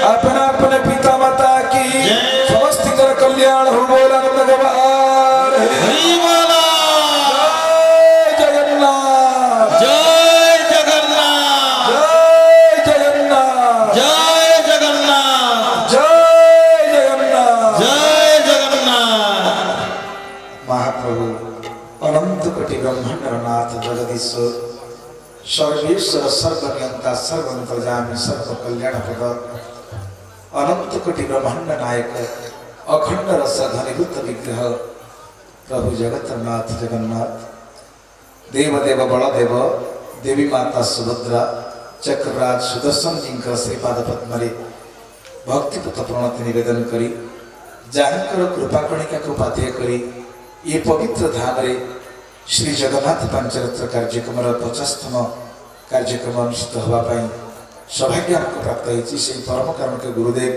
अपना अपने पिता माता की समस्त कर कल्याण हो। बोला भगवान जय जगन्नाथ जय जगन्नाथ जय जगन्नाथ जय जगन्नाथ जय जगन्नाथ जय जगन्नाथ। महाप्रभु अनंत कोटि ब्रह्मांड नाथ जगदीश्वर सर्वेश्वर सर्वनियंता सर्वंतर्यामी सर्व कल्याणप्रद अनंत कोटि ब्रह्मांड नायक अखंड रस घनीभूत विग्रह प्रभु जगन्नाथ जगन्नाथ देवदेव बलदेव देवी माता सुभद्रा चक्रराज सुदर्शन जी श्रीपाद पद्म भक्तिपूत प्रणति निवेदन करी जहाँकर कृपाकणिका को पाथेय करी ये पवित्र धाम रे श्री जगन्नाथ पांचरत्र कार्यक्रम 50तम कार्यक्रम अनुष्ठित होगापाई सौभाग्य आमको प्राप्त होती से परम कारण के गुरुदेव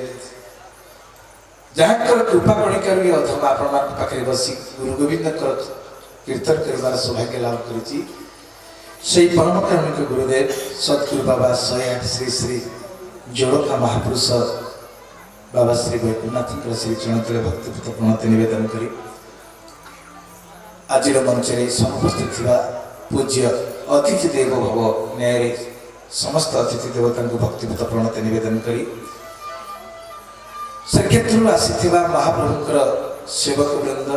जहाँकर कृपा कणिकार अधम आपण पाखे बसी गुरु गोविंद कीर्तन कर सौभाग्य लाभ करी परम कारण के गुरुदेव सदगुरु बाबा 108 श्री श्री जोड़का महापुरुष बाबा श्री वैकुंठनाथ श्री चरणतले भक्तिपूत प्रणति निवेदन करी आज मंच समुपस्थित पूज्य अतिथि देव भव न्याय समस्त अतिथि देवता को भक्तिपूत प्रणति निवेदन करी श्रीक्षेत्र आसी महाप्रभुकर सेवक वृंद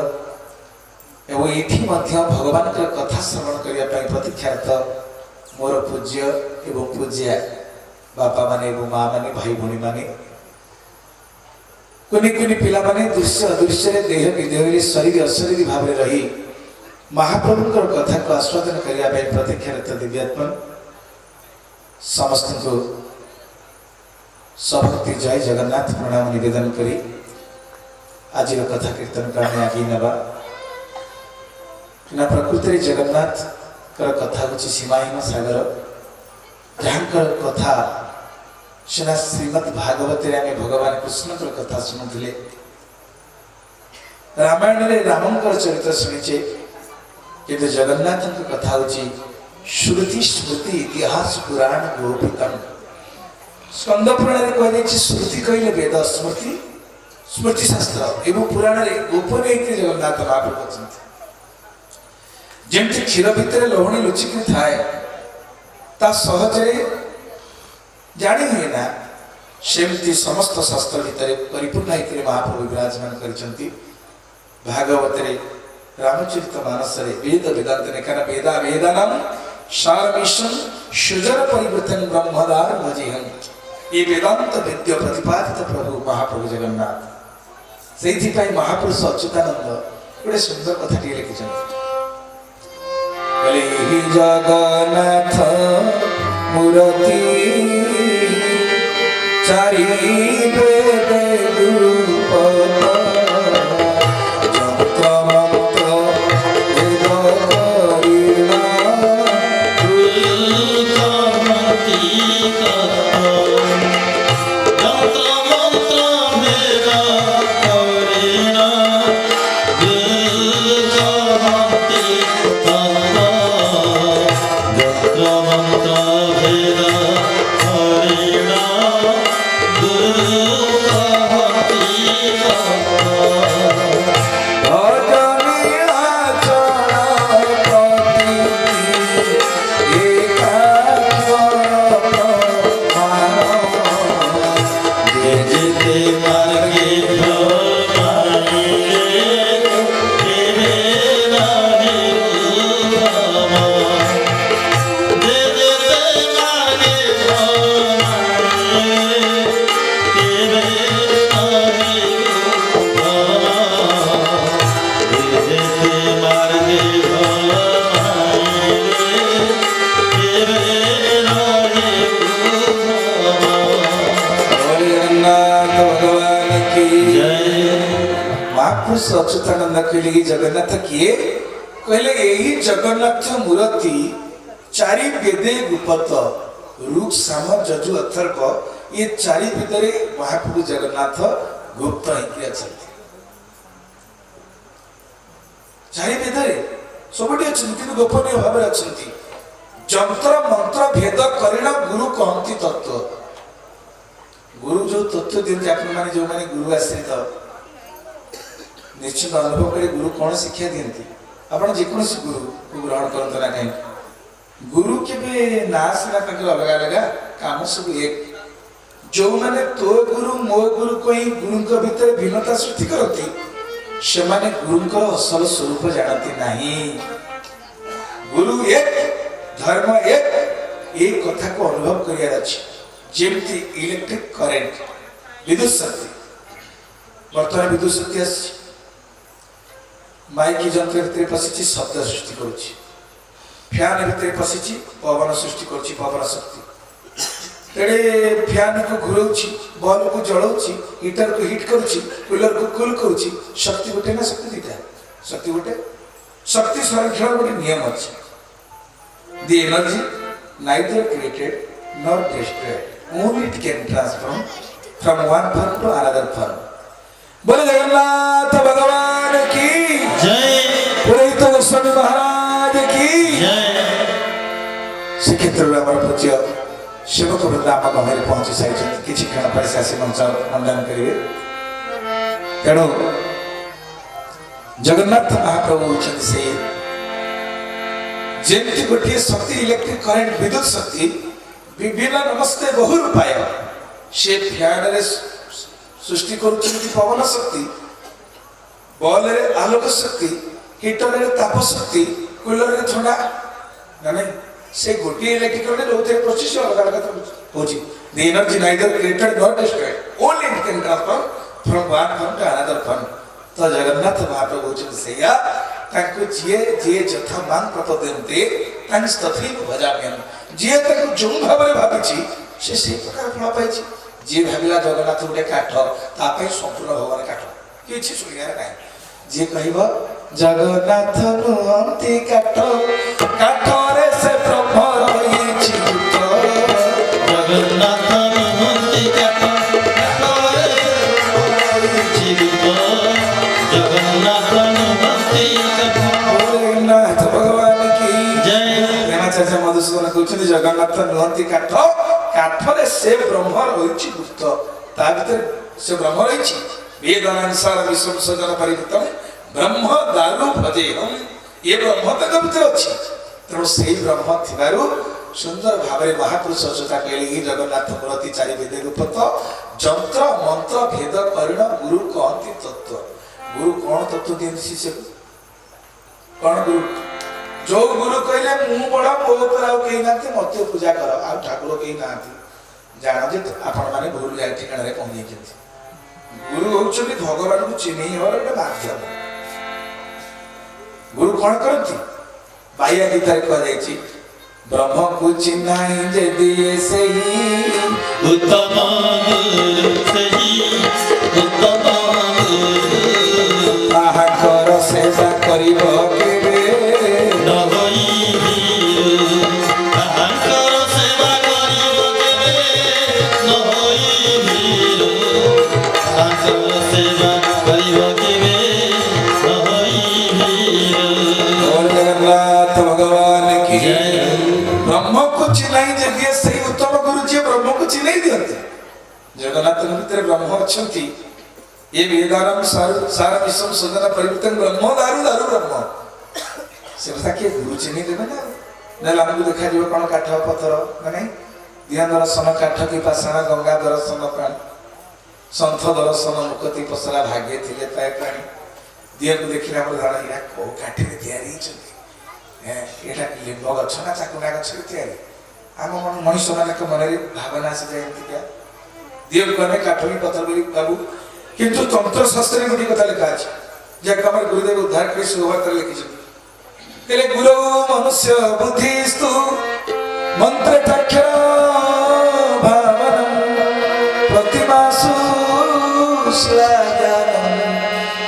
एवं ये भगवान कथा श्रवण करने प्रतीक्षारत मोर पूज्य एवं पूज्या बापा माने माँ माने भाई भौणी माने कुनी पिला माने दृश्य अदृश्य देह विदेह शरीर अशरीरी भाव में रही महाप्रभुकर कथा को आस्वादन करने प्रतीक्षारत दिव्यात्मा समस्त को सभक्ति जय जगन्नाथ प्रणाम निवेदन करी आज कथा कीर्तन करने आगे नवा प्रकृति जगन्नाथ कथा हूँ सीमाहीन सागर जहाँ कथा सीना श्रीमद भागवत भगवान कृष्ण कथा शुणुले रामायण रे रामंकर चरित्र शुणीचे किंतु जगन्नाथ कथा हूँ श्रुति स्मृति इतिहास पुराण गोपितम स्कंद पुराण कह श्रुति कहले वेद स्मृति स्मृति शास्त्र एवं पुराण गोपनीय जगन्नाथ महाप्रभु अच्छा जमती क्षीर भितर लवणी लुचिक थाए ता सहजरे जानी हुए ना सेमती समस्त शास्त्र भितर परिपूर्ण होकर महाप्रभु विराजमान करछंती भागवत रे रामचरित मानस रे वेद वेदांत निकाना वेदा वेदानाम सारमीशं सृजन परिवर्तन ब्रह्मदार भजेहं ये वेदांत विद्या प्रतिपादित प्रभु महाप्रभु जगन्नाथ से महापुरुष अच्युतानंद गोटे सुंदर कथा लिखिं जगन्नाथ मूर्ति चारि Oh अच्युतानंद कहले कि जगन्नाथ किए कहले यही जगन्नाथ मूर्ति चारि वेदे गुप्त ऋग साम यजु अथर्व ये चारि वेदरे महाप्रभु जगन्नाथ गुप्त होइकि अछंती चारि वेदरे सबटी अछंती किंतु गोपनीय भाव अछंती जंत्र मंत्र भेद करिण गुरु कहती तत्व गुरु जो तत्व दिखते आप जो मैंने गुरु आश्रित निश्चित अनुभव करे गुरु कौन शिक्षा दिखती आप जेकोसी गुरु को ग्रहण करते ना कहीं गुरु के ना सीना अलग अलग काम सब एक जो मैंने तो गुरु मो गुरु कही गुरु भितर भिन्नता सृष्टि करती से माने गुरु असल स्वरूप जानती नहीं गुरु एक धर्म एक ये कथा को अनुभव करियार अछि जेमती इलेक्ट्रिक करेंट विद्युत शक्ति वर्तमान विद्युत शक्ति आसी माइक यंत्र भितर पशिची शब्द सृष्टि करुछि फैन भितर पशिची पवन सृष्टि करुछि पवन शक्ति तेरे फैन को घुराउछि बल्ब को जलाउछि हीटर को हीट करुछि कूलर को कूल करुछि शक्ति गोटे ना शक्ति दीटा शक्ति गोटे शक्ति संरक्षण गोटे नियम अछि The energy neither created nor destroyed. Only it can transform from one form to another form. बोले जगन्नाथ भगवान की जय पुरोहित गोस्वामी महाराज की जय श्री क्षेत्र में हमारे पूज्य सेवक वृंद आम गहरे पहुंची सारी किसी क्षण पर से आसी मंच मंडन करेंगे तेणु जगन्नाथ महाप्रभु होती से जेमती गोटे शक्ति इलेक्ट्रिक करेंट विद्युत शक्ति विभिन्न नमस्ते बहु उपाय से फैन रे सृष्टि करुछंती पवन शक्ति बॉल रे आलोक शक्ति हीटर रे ताप शक्ति कूलर रे ठंडा नहीं से गोटे इलेक्ट्रिकल रे रोते प्रोसेस अलग अलग होची the energy neither created not destroyed only it can transform from one form to another form तो जगन्नाथ महाप्रभु होचन सेया तांको जिए जे जथा मान प्रत देनते तांस तथैव भजाम्यहम् जिए तांको जो भाबरे भाबिछि से से प्रकार फल पाइछि जे भाबिला जगन्नाथ गोटे काठ ता पय संपूर्ण भगवान काठ किछि सुनियार नै जे कहबो जगन्नाथ नुहंती काठ काठ रे से ब्रह्म रहिछि जगन्नाथ नुहंती काठ काठ रे से ब्रह्म रहिछि जगन्नाथ नुहंती जगन्नाथ भगवान की जय चाचा मधुसूदन कहते जगन्नाथ नुहंती काठ काठ रे से ब्रह्म रहिछि गुप्त ता भीतर से ब्रह्म रहिछि वेदानुसार विश्व सजन परिवृतम ब्रह्म दारु भजेहम ये ब्रह्म तक भीतर अछि तेणु से ब्रह्म थिबारु सुंदर भाव महापुरुष अच्युता कहले जगन्नाथ मूर्ति चारि वेद गुप्त जंत्र मंत्र भेद करिण गुरु कहती तत्व गुरु कौन तत्व दियंती से कौन गुरु जो गुरु कहले मु बड़ा मो पर आउ केही नाते मते पूजा कर आ ठाकुर केही नाते जान जे आपण माने भूल जाय ठिकाना रे पहुंची जेती गुरु होउछबी भगवान को चिन्हि होर एक माध्यम गुरु कौन करती बाह्य गीता कह जायछि ब्रह्म को चिन्हाई जे दिए सही उत्तम गुरु सही उत्तम गुरु आहा कर सेवा करिबो केबे नगई आहाकर सेवा करिबो केबे नगई आहाकर सेवा करिबो केबे नगई और जगन्नाथ भगवान की जय ब्रह्म को चिन्हाई जे दिए सही उत्तम गुरु जी ब्रह्म को चिन्हाई दियंती जगन्नाथ भीतर ब्रह्म अछंती ये वेदारम सारा विश्व सदन परिवर्तन ब्रह्म दारु दारु ब्रह्म से कथा के गुरु चिन्हि देबे ना नेला हमको देखा जीव कोन काठ पत्थर माने ध्यान दर्शन काठ की पाषाण गंगा दर्शन प्राण संथ दर्शन मुक्ति पसरा भाग्य थिले पाए प्राणी दिया को देखिला हमर धारा इरा को काठी रे तयारी छथि एटा लिंब गछ ना चाकुना गछ रे तयारी हम मनुष्य मानक मन रे भावना से जायंती क्या दिया को ने काठरी पत्थर बोली बाबू किंतु तंत्र शास्त्र में गोटी कथा लिखा अछि जे हमर गुरुदेव उद्धार कृष्ण सुभातर लिखि छै तेले गुरु मनुष्य बुद्धिस्तु मंत्र तक्षर भावनम प्रतिमासु श्लाघनम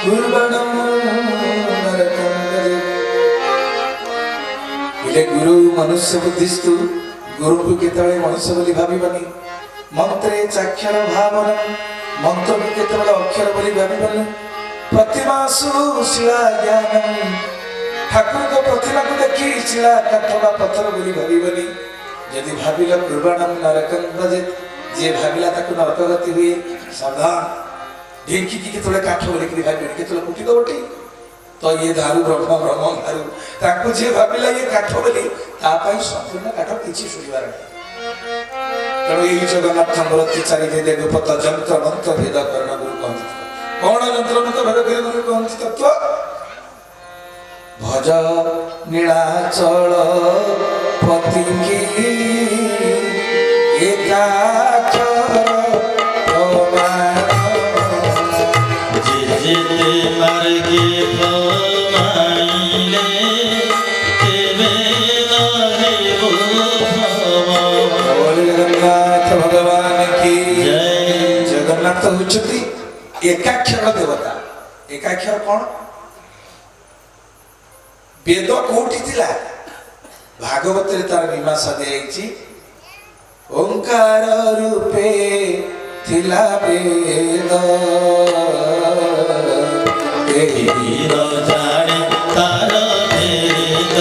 कुर्वणम हे गुरु मनुष्य बुद्धिस्तु गुरु को केतबे मनुष्य बोली भाबिबनी मंत्रे चाक्षर भावन मंत्र को केतबे अक्षर बोली भाबिबनी प्रतिमासु शिला ज्ञानम ठाकुर को प्रतिमा को देखी शिला काठवा पत्थर बोली भाबिबनी यदि भाबिला कुर्बाणम नरकं भजेत जे भाबिला ताकु नरक गति हुए सावधान ढेंकी की केतबे काठ बोली कि भाबिबनी केतबे कुटी दोटी तो ये दारू ब्रह्म ब्रह्म दारू ताकू जे भाबिला ये काठ बोली ता पई संपूर्ण काठ किछि सुनिबार तेणु यही जगन्नाथ संबरती चारि दे देवपत जंत्र मंत्र भेद कर्ण गुरु कौन जंत्र मंत्र भेद करे गुरु कौन तत्व भज नीलाचल पति की एकाक्षर प्रमाण जिते मार्गे भमाइले तेबे नहेबो बोले जगन्नाथ भगवान की जय। जगन्नाथ होचती एकाक्षर देवता एकाक्षर कौन वेद कोठी थिला भागवत रे तार मीमांसा देइछि ओंकार रूपे थिला वेद वीर जाने तार भेद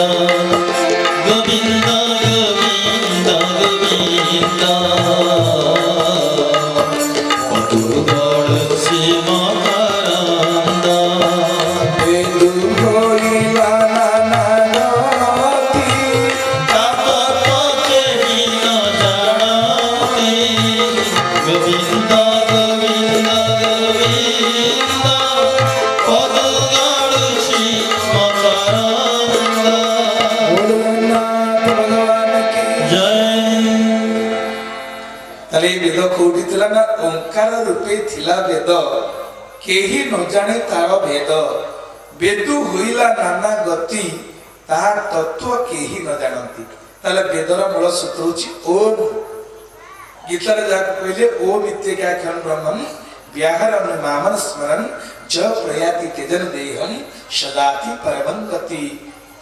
गोविंद गोविंद गोविंद पटुगढ़ श्रीम करंद वेदु होइला नानाती तापत केहि न जानती गोविंद गोविंद गोविंद पटुगढ़ श्रीम करंद भोलेनाथ भगवान की जय। ताले वेद कोठी थिला ना ओंकार रूपे थिला वेद केही न जाने तार भेद वेदु होइला नाना गति तार तत्व केही न जानती ताले वेदर मूल सूत्र होची ओम गीतार जाक कहले ओम इत्येकाक्षरं ब्रह्मं व्याहरं नामन स्मरन् ज प्रयाति तेजन देहं सदाति परमं गति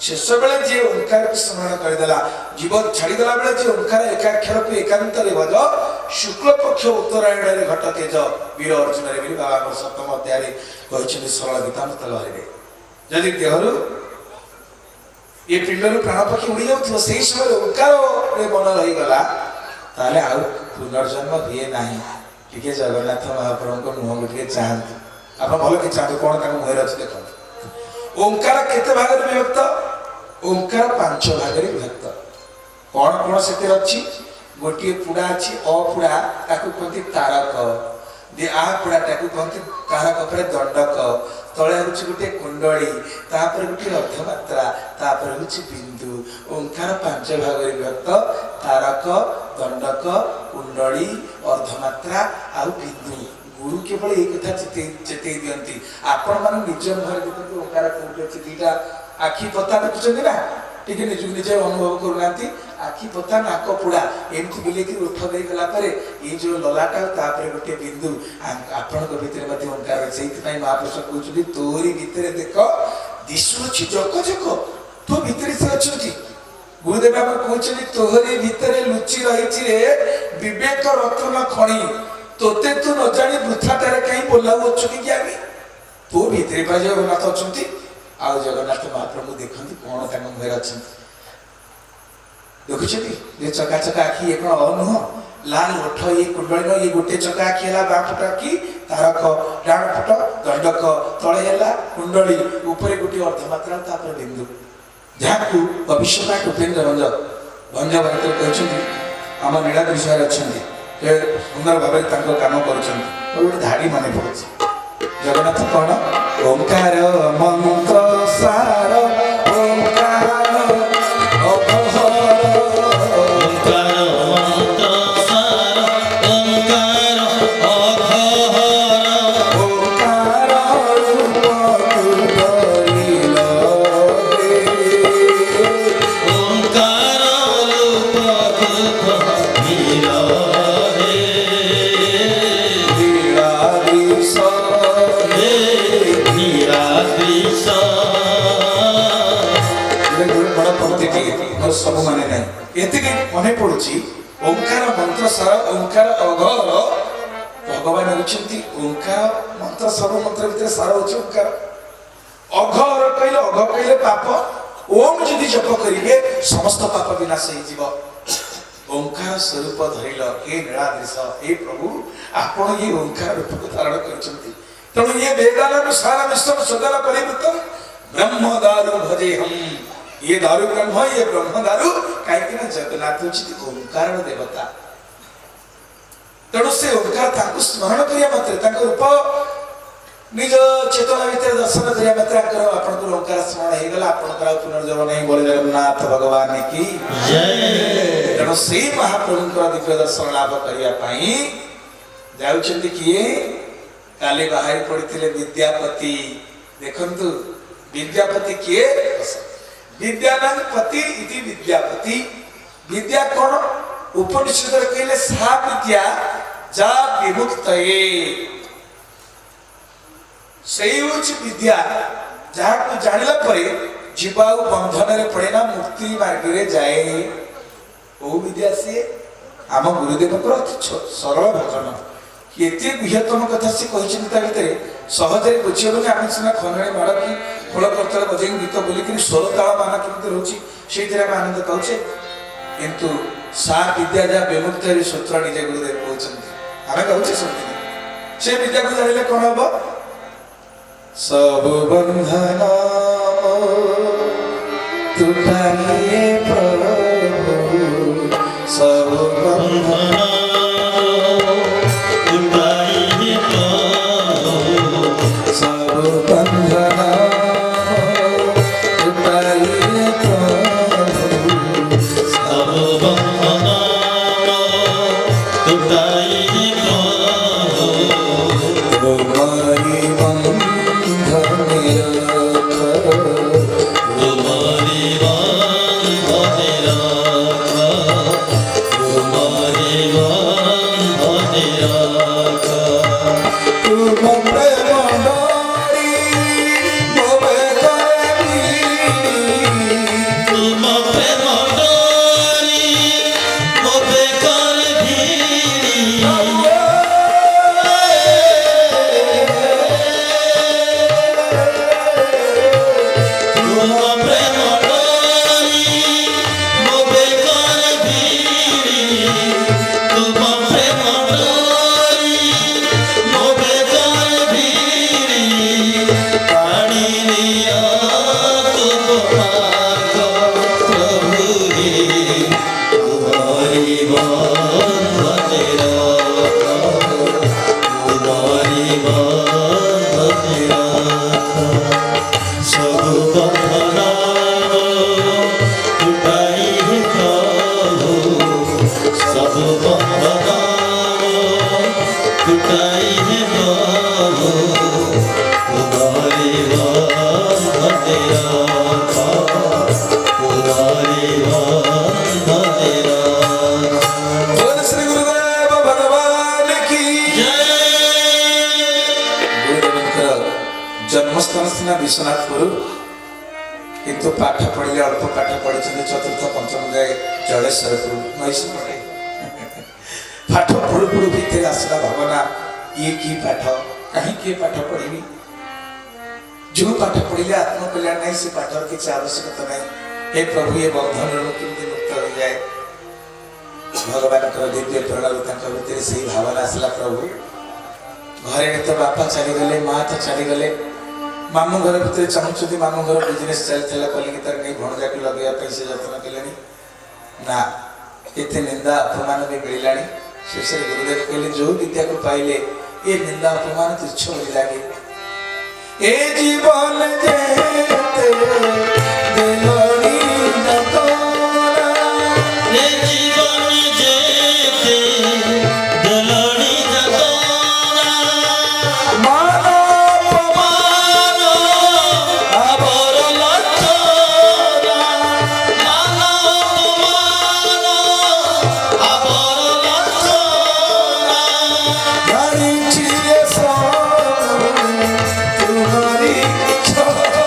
शेष बेले जे ओंकार को स्मरण कर देला जीव छाड़ी देला बेले जे ओंकार एकाक्षर को एकांत रे भज शुक्ल पक्ष उत्तरायण रे घट तेज वीर अर्जुन रे भी बाबा सप्तम अध्याय रे कहछन सरल गीता तलवार रे यदि देहरु ये पिंडरु प्राण पक्षी उड़ी जाउथो सेही समय ओंकार रे मन रही गला ताले आ पुनर्जन्म हुए नाही टिके जगन्नाथ महाप्रभु को मुह गुटिके चाहंतु आप भल के चाहंतु कोन ताको मुहर अछि देखो ओंकार केते भाग रे विभक्त ओंकार पांच भाग रे विभक्त कोन कोन सेते अछि गोटिए पुडा अछि अ पुडा ताकू कहती तारक दे आ पुडा ताकू कहती तारक पर दंडक तळे अछि गोटे कुंडली तापर गोटे अर्धमात्रा तापर अछि बिंदु ओंकार पांच भाग रे विभक्त तारक दंडक कुंडली अर्धमात्रा आ बिंदु गुरु केवल एक कथा चेते दियंती आपण मान निज घर देखो ओंकार कोठी अछि दीटा आखी पता देखुछन्ती ना टिके निज निजे अनुभव करूनांती आखी पता नाक पुडा एमती बिले कि उठ देई गला परे ए जो ललाटा तापरे गोटे बिंदु आपण को भीतर मध्ये ओंकार सेति पई महापुरुष कहउछली तोरी भीतर देखो दिसुछि जक जक तो भीतर से अछि गुरुदेव बाबा कहउछली तोहरी भीतर लुचि रहिछि रे विवेक रत्न खणी तोते तू न जानी वृथाटारे कहीं बोलाउ अच्छु कि ज्ञानी तो भीतर पा जगन्नाथ अछंती आ जगन्नाथ महाप्रभु देखंती कोन तांग मुहर अछंती देखुछती ये चका चका आखी एक अनु लाल ओठ ये कुंडली ये गोटे चका आखी हला बा फटा की तारक डाण फट दंडक तळे हला कुंडली ऊपर गोटे अर्धमात्रा तापर बिंदु जाकू अभिषेक उपेंद्र भंज भाई कहछंती हम नीलाद्रि सार अछंती सुंदर भाव काम कर धाड़ी मन पड़े जगन्नाथ कौन ओंकार मंत्र सार ओंकार ओंकार मंत्र सार ओंकार अघोर ओंकार ओंकार रूप नीरा ପକ୍ତିଟି ମୋର ସବୁ ମାନେ ନାହିଁ ଏତିକି ମନେ ପଡୁଛି ଓଙ୍କାର ମନ୍ତ୍ର ସାର ଓଙ୍କାର ଅଘର ଭଗବାନ ହେଉଛନ୍ତି ଓଙ୍କାର ମନ୍ତ୍ର ସବୁ ମନ୍ତ୍ର ଭିତରେ ସାର ହେଉଛି ଓଙ୍କାର ଅଘର କହିଲେ ଅଘ କହିଲେ ପାପ ଓಂ ଯଦି ଜପ କରିବେ ସମସ୍ତ ପାପ ବିନାଶ ହେଇଯିବ ଓଙ୍କାର ସ୍ୱରୂପ ଧରିଲ ଏ ନୀଳାଦ୍ରିଶ ଏ ପ୍ରଭୁ ଆପଣ ଏ ଓଙ୍କାର ରୂପକୁ ଧାରଣ କରିଛନ୍ତି ତେଣୁ ଏ ବେଦାनुसार विश्व सुदल परिवृतम ब्रह्म दारु भजे हम ये दारु ब्रह्म ये ब्रह्म दारु कहीं जगन्नाथ होती ओंकार देवता तेणु से ओंकार तांको स्मरण करिया मात्रे तांको रूप निज चेतना भीतर दर्शन करिया मात्रे आपन ओंकार स्मरण हे गला आपन पुनर्जन्म नहीं बोले जगन्नाथ भगवान की जय तेणु से महाप्रभु दिव्य दर्शन लाभ करिया पई जाउछन्ती किए काले बाहर पड़ते विद्यापति देखंतु विद्यापति किए विद्यापति इति विद्यापति विद्या कौन उपनिषद कहले सा विद्या जा विमुक्तये सही विद्या जहाँ को जानिला परे जीवा बंधन रे पड़े ना मुक्ति मार्ग रे जाए ओ विद्या से आम गुरुदेव सरल भजन एते बृहत्तम कथा से कहछन ता भितर सहजरे बुझिबो आम सिना खनरे माड़ की फल करतल बजे गीत बोली कि स्वर ताल मान केमते रहउची सेतिर आम आनंद कहउचे किंतु सा विद्या जा विमुक्त रे सूत्र निजे गुरुदेव कहछन आमे कहउचे सुनते से विद्या को जानिले कोन हबो सब बंधन तुटाइए प्रभु सब बंधन जन्मस्थान सीना विश्वनाथपुर किंतु पाठ पढ़ले अल्प पाठ पढ़ी चतुर्थ पंचम जाए जड़ेश्वरपुर महिषी पढ़े पाठ पढ़ु पढ़ु भितर आसला भावना ये की पाठ कहीं किए पाठ पढ़ी जो पाठ पढ़ले आत्मकल्याण नहीं से पाठर किसी आवश्यकता नहीं हे प्रभु ये बंधन केमती मुक्त हो जाए भगवान दिव्य प्रणव भितर से भावना आसला प्रभु घरे तो बापा चलीगले माँ तो चलीगले मामू घर भितर चाहूँ मामू घर बिजनेस चलता कलिकतार नहीं भणजा को लगे से जत्न कले ना इतने निंदा अपमान भी मिलला शेष गुरुदेव कहले जो विद्या को पाइले ये निंदा अपमान तुच्छ मिल लगे ए जीवन जेते दिलनी जतोरा ए जीवन जेते दिलनी जतोरा मानो अपमान आबर लक्षरा मानो अपमान आबर लक्षरा जानी छिए सब तुम्हारी छोरा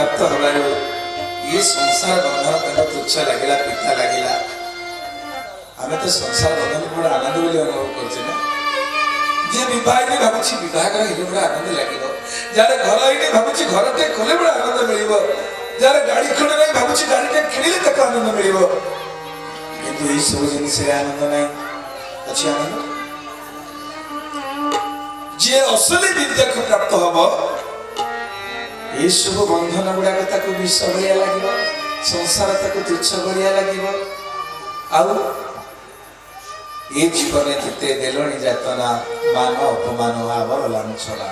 प्राप्त हबार ये संसार बंधन ताको तुच्छ लगिला पिता लगिला आम तो संसार बंधन को आनंद बोली अनुभव करछे ना जे विवाह ने भाबुछि विवाह कर हेले बड़ा आनंद लागिबो जारे घर आइने भाबुछि घरटे खोले बड़ा आनंद मिलिबो जारे गाड़ी खणे नहीं भाबुछि गाड़ीटे किनिले तक आनंद मिलिबो किंतु ई सब जिनिस रे आनंद नहीं अछि आनंद जे असली विद्या को प्राप्त हबो ए सब बंधन गुडा ताको विष भलिया लागिबो संसार ताको तुच्छ भलिया लागिबो आउ ये जीवन जिते देलोनी जातना मान अपमान आवर लांछना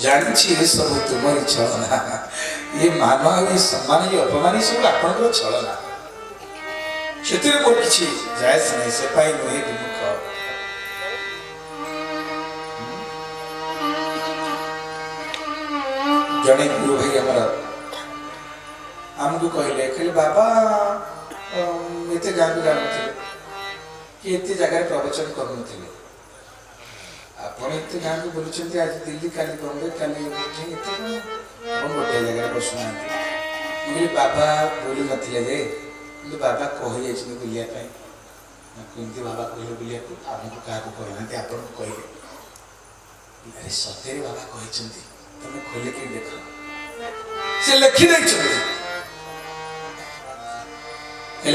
जानिछि ये सब तुमरी छलना ये मान ये सम्मान ये अपमान सब आपनकर छलना क्षेत्र मोर किछि जायस नहीं से पाई नहे विमुख जने गुरु भाई हमरा हमको कहले बाबा एते गाँव जानुले कि एते जगह प्रवचन करूनुले आपण एते गाँव को बोलुचंती आज दिल्ली काली बॉम्बे काली एते हम गोटे जगह बसुना मुझे बाबा बोली नथिले जे मुझे बाबा कहि जाइछन बुलिया पई किंती बाबा कहले बुलिया को आपको का को कहनाते आपण कहले अरे सतेरे बाबा कहिचंती तमे खोले के देखो से लिखि दैछन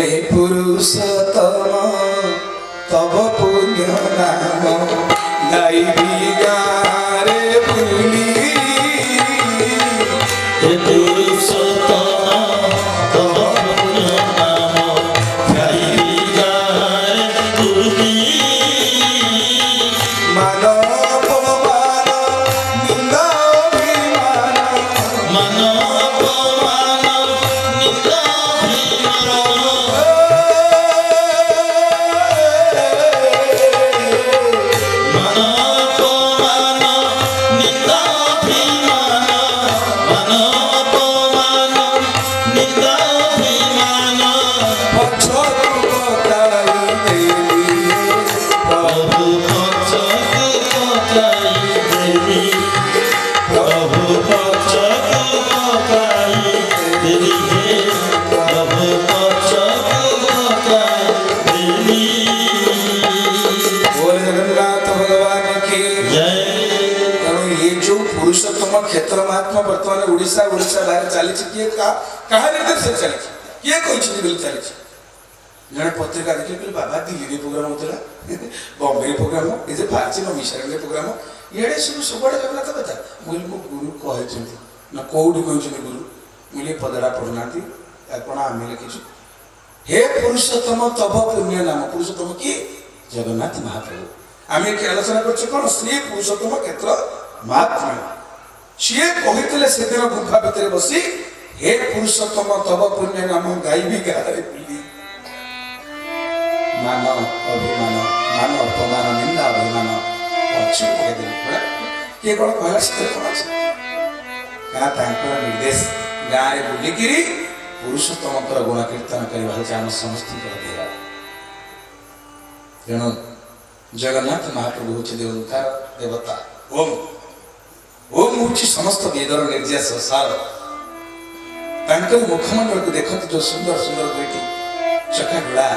हे पुरुषोत्तम तब पुण्य नाम गाइबी गारे बुली हे पुरुषोत्तम तब पुण्य नाम गाइबी गारे बुली मान अपमान निंदा अभिमान मन अपमान निंदा अभिमान मन अपमान निंदा अभिमान मन अपमान निंदा अभिमान पछरु बताई देली प्रभु पछकु बताई देवी प्रभु पछकु बताई देवी हे प्रभु पछकु बताई देवी बोल जगन्नाथ भगवान की जय तेणु ये जो पुरुषोत्तम क्षेत्र महात्मा वर्तमान ओडिशा ओडिशा बाहर चली कहा निर्देश चली किए बोली चली जड़े पत्रिका देखिए कहले बाबा दिल्ली प्रोग्राम होता बॉम्बे प्रोग्राम ये फार्सी मिशन प्रोग्राम ये सब सब जगन्नाथ कथा मुझे मो गुरु कहते ना कौटी कहते गुरु मुझे पदड़ा पढ़ुना आपण आम लिखी हे पुरुषोत्तम तब पुण्य नाम पुरुषोत्तम किए जगन्नाथ महाप्रभु आम ये आलोचना कर श्री पुरुषोत्तम क्षेत्र महात्मा सी कहते से दिन गुफा भितर बसी हे पुरुषोत्तम तब पुण्य नाम गाइबी गारे बुली मान अभिमान मान अपमान निंदा अभिमान अच्छे किए कौन कहला से कौन अच्छे निर्देश गाँव में बुलिकी पुरुषोत्तम गुण कीर्तन करवा आम समस्त तेणु जगन्नाथ महाप्रभु हूँ ओंकार देवता ओम ओम हूँ समस्त वेदर निर्देश सार मुखमंडल को देखते जो सुंदर सुंदर दुईटी चका घोड़ा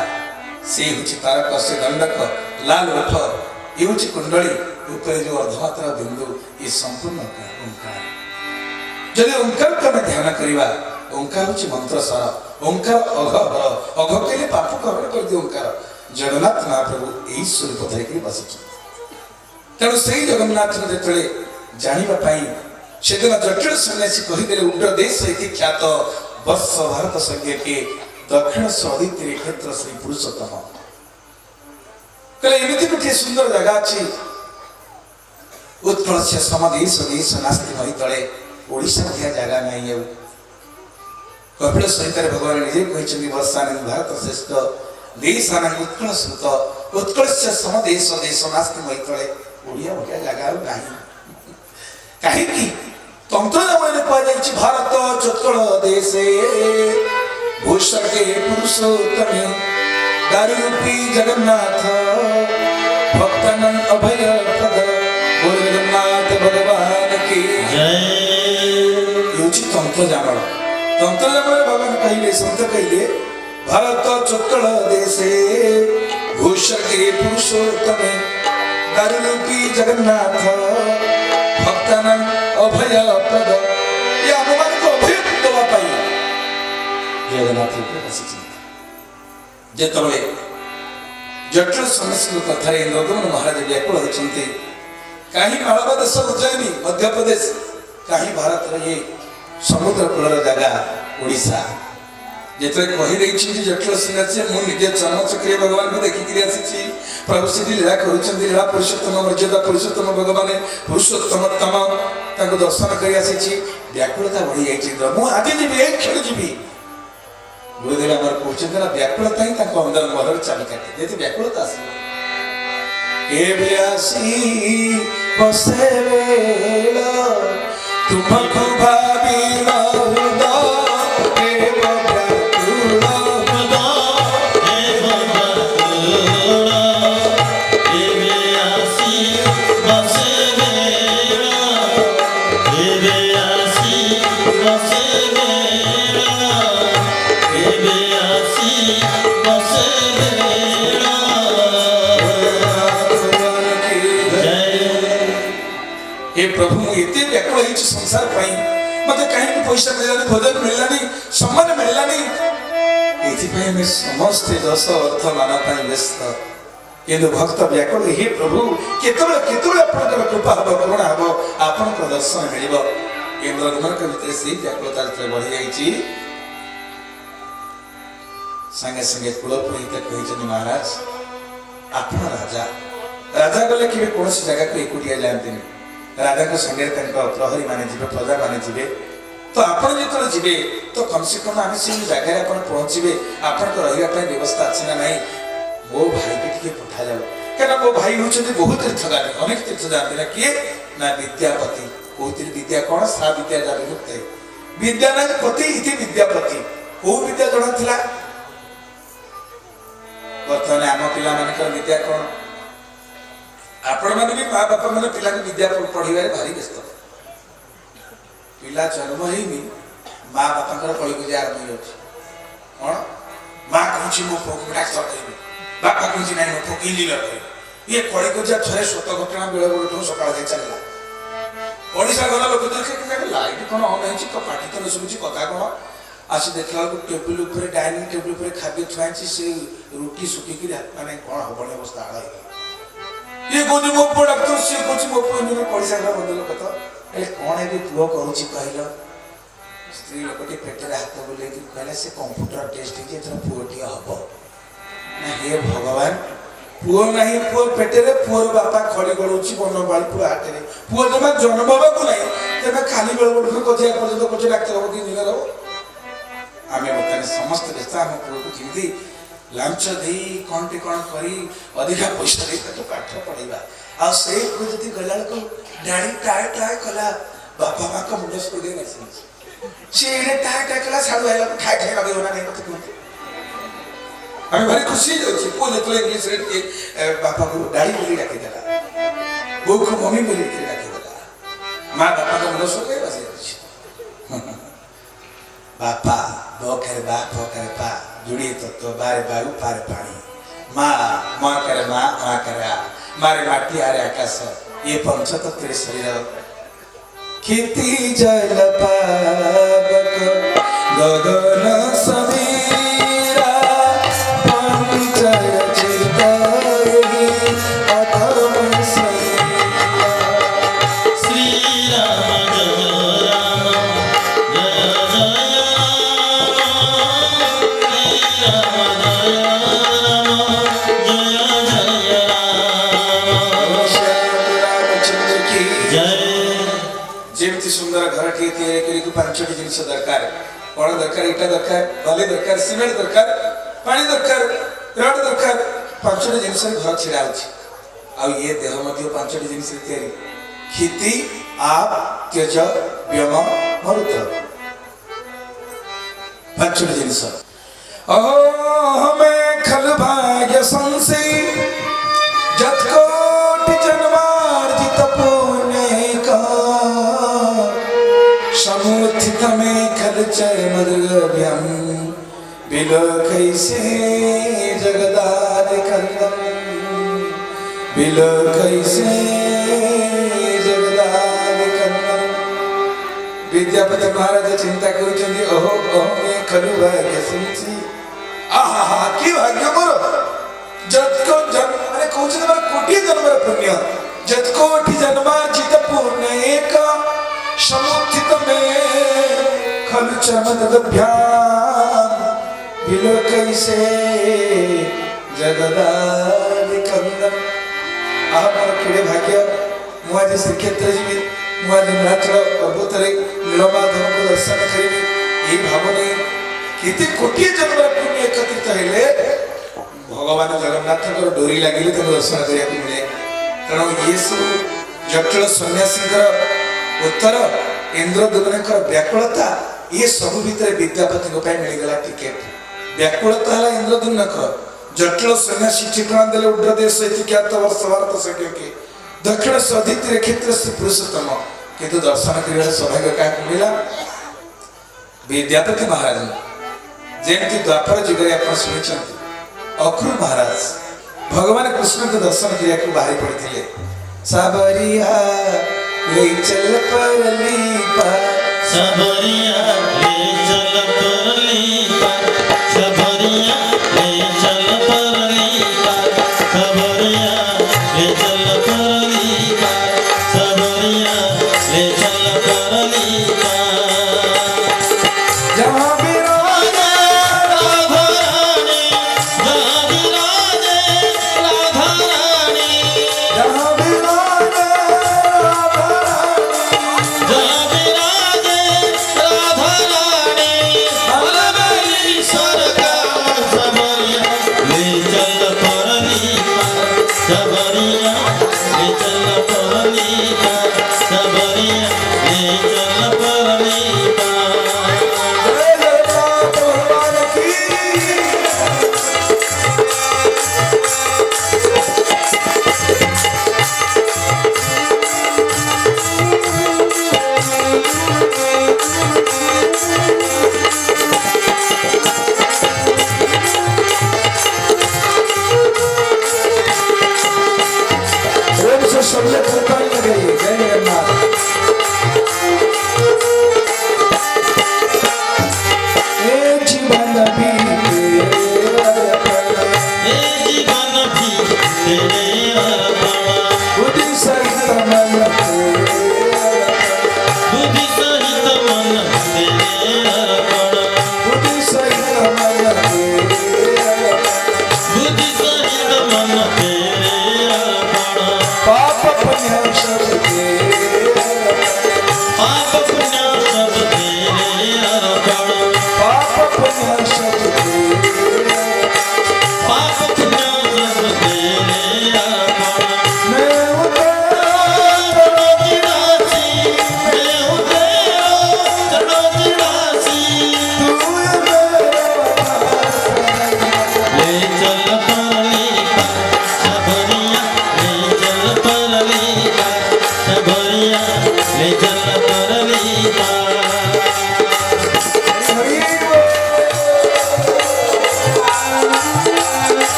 से हूँ तारक से दंडक लाल ओठ ये हूँ कुंडली ऊपर जो अर्धमात्रा बिंदु ये संपूर्ण ओंकार जब ओंकार को आम ध्यान करवा ओंकार हूँ मंत्र सार ओंकार अघ अघ कहले पाप करण कर दिए ओंकार जगन्नाथ महाप्रभु यही स्वरूप धरिकी बसी तेणु से जगन्नाथ जो जानापी से दिन जटिल सन्यासी कहीदे उग्र देश ख्यात वर्ष भारत संज्ञा के दक्षिण सदित्री क्षेत्र श्री पुरुषोत्तम कहले एमती गोटे सुंदर जगह अच्छी उत्कल से समदेश देश नास्ति नई तले ओडिशा भलिया जगह नहीं है कपिल सहित भगवान निजे कहते वर्षानंद भारत श्रेष्ठ देशानंद उत्कल श्रुत उत्कल से समदेश देश नास्ति नई तले ओडिया भलिया जगह नहीं कहीं तंत्र भारत चोत्कल देशे भूषके पुरुषोत्तमे दारूपी जगन्नाथ भक्तन अभय पद जगन्नाथ भगवान तंत्र जामल भगवान कहले संत कहले भारत चुक्कल देशे भूषके पुरुषोत्तमे दारुरूपी जगन्नाथ भक्तानां अभय प्रद ये आममान को अभय देवा पाई जगन्नाथ जेतबे जटिल समस्या कथारे इंद्रदमन महाराज व्याकुल होचंती कहीं मालवा देश उज्जैनी मध्य प्रदेश कहीं भारत ये समुद्र कूलर जगह ओडिशा जेतरे कहि देछि जटिल सिंहासन मु निजे चरण चक्रिय भगवान को देखि कि आसी प्रभु श्री लीला करूछन लीला पुरुषोत्तम मर्यादा पुरुषोत्तम भगवान पुरुषोत्तम तम ताको दर्शन करि आसी व्याकुलता बढ़ी जाइछि मु आज जीवी एक क्षण जीवी गुरुदेव हमर पूछन ना व्याकुलता ही ताको अंदर महर चाबी काटे जेते व्याकुलता आसी ए ब्यासी बसे वेला तुमको भाभी रहूदा संसार पाई मते कहीं पैसा मिललानी भोजन मिललानी सम्मान मिललानी एथि पय में समस्त दस अर्थ माना पाई व्यस्त किंतु भक्त व्याकुल हे प्रभु केतबे केतबे आपनकर कृपा हबो करुणा हबो आपनकर दर्शन मिलिबो इंद्रदमन के भीतर से व्याकुलता बढ़ी जाईची संगे संगे कुलपुरी तक कहिछन महाराज आपन राजा राजा गले कि कौन सी जगह को एकुटिया जानते राजा को संगे प्रहरी माने जीवे प्रजा माने जीवे तो आपण जेतले जीवे तो कम से कम आमे से जगह आपण पहुंचीबे आपण को रहिया पय व्यवस्था अछि ना नहीं वो भाई के टिके पठा जाओ केना वो भाई होचते बहुत तीर्थगामी अनेक तीर्थ जानते ना किए ना विद्यापति कोतिर विद्या कोन सा विद्या जाबे मुक्ते विद्या ना पति इति विद्यापति वो विद्या जणा थिला वर्तमान आम पिला मानकर विद्या कोन आपण माने भी मां बापा माने पिला को विद्या पढ़िबारे भारी व्यस्त पिला जन्म हेनी मां बापा कर कଳି को आरंभ हो कोन मां कहछि मो पुओ को डाक्टर कहबी बापा कहछि नै मो पुओ इंजीनियर कहबी ये कଳି को थरे सत घटना बेले बेले सकाळ जाय चलला ओडिसा गला लोक देखे कि लाइट कोन ऑन हैछि तो पाटी तो सुबुची कथा कोन आसी देखला को टेबल ऊपर डाइनिंग टेबल ऊपर खाद्य छुआछि से रोटी सुकी कि माने कोन हबने अवस्था आला ये गोदी मो प्रोडक्ट तो से कुछ मो पइन में पड़िसा घर बदल कथा ए कोन है पुओ कहूची कहलो स्त्री लोकटी पेटरे हाथ बोले कि कहले से कंप्यूटर टेस्ट जे तर पुओटी हबो ना हे भगवान पुओ नहीं पुओ पेटरे पुओर बापा खड़ी गळुची बनबाल पुओ हाटरे पुओ जमा जन्म बाबा को नहीं तबे खाली बेल बोल कथिया पर्यंत कुछ डाक्टर हो कि निगर हो आमे बताने समस्त व्यस्त हम पुओ को किंदी लांच दे कोनटे कोन करी अधिका पैसा दे तो पाठ पढिबा आ से को जति गलाल को डाडी टाय टाय कला बापा मां का मुंडस को दे नहीं से रे टाय टाय कला साडू आइला खाय खाय लगे होना नहीं तो हमें भारी खुशी होची को जतले इंग्लिश रे के बापा को डाडी बोली राखी देला वो को मम्मी बोली राखी देला मां बापा का मुंडस को बसे बापा बोकर बाप बोकर पा जुड़ी तो बारे बायु पारे पानी माँ माँ करे मारे माटी आरे आकाश ये पंच तत्व शरीर खेती जल पावक गगन समीरा पंचर चिताई अधम श्री राम जय राम सुंदर घर टी तैयारी करी पांचटी जिनिस दरकार कोन दरकार इटा दरकार बाली दरकार सीमेंट दरकार पानी दरकार रड दरकार पांचटी जिनिस घर छिड़ा होछि आ ये देह मध्ये पांचटी जिनिस तैयारी खेती आप तेज व्यम मरुत पांचटी जिनिस हमें खल भाग्य संसी जत कोटि जन्मार्जित पुण्य का सौरभ्यम बिलखैसे जगदादिकन्दं बिलखैसे जगदादिकन्दं। विद्यापति महाराज चिंता करुचंदी अहो अहमे खलु भाग्य सुनिछि आहा कि भाग्य मोर जतको जन्म माने कहउछ मोर कोटी जन्मर पुण्य जतकोटि जन्मार्जित पुण्य एक समुत्थित में खलु चमदभ्याम बिलखैसे जगदादिकन्दं। आहा मोर केड़े भाग्य मु आज श्रीक्षेत्र जीवी मु आज नीलाचल पर्वतरे नीलमाधव को दर्शन करिबी एई भावने केते कोटी जन्मर पुण्य एकत्रित हेले भगवान जगन्नाथ डोरी लगे दर्शन करिया मिले। कारण ये सब जटिल सन्यासी उत्तर इंद्रदुम्न व्याकुलता ये सब भितर विद्यापति मिलगला टिकेट। व्याकुलता है इंद्रदुम्न जटिल सन्यासी ठिकाना देले उड्र देश ख्यात वर्ष भारत संख्य के दक्षिण सदितिर क्षेत्र श्री पुरुषोत्तम किंतु दर्शन कर सौभाग्य क्या मिला विद्यापति महाराज जमी द्वापर जुगे आप शुणी अक्रूर महाराज भगवान कृष्ण के दर्शन करने को बाहरी पड़ते सबरिया ले चल परली पार सबरिया ले चल परली पार सबरिया ले चल परली पार सबरिया ले चल परली पार सबरिया ले चल परली पार जहाँ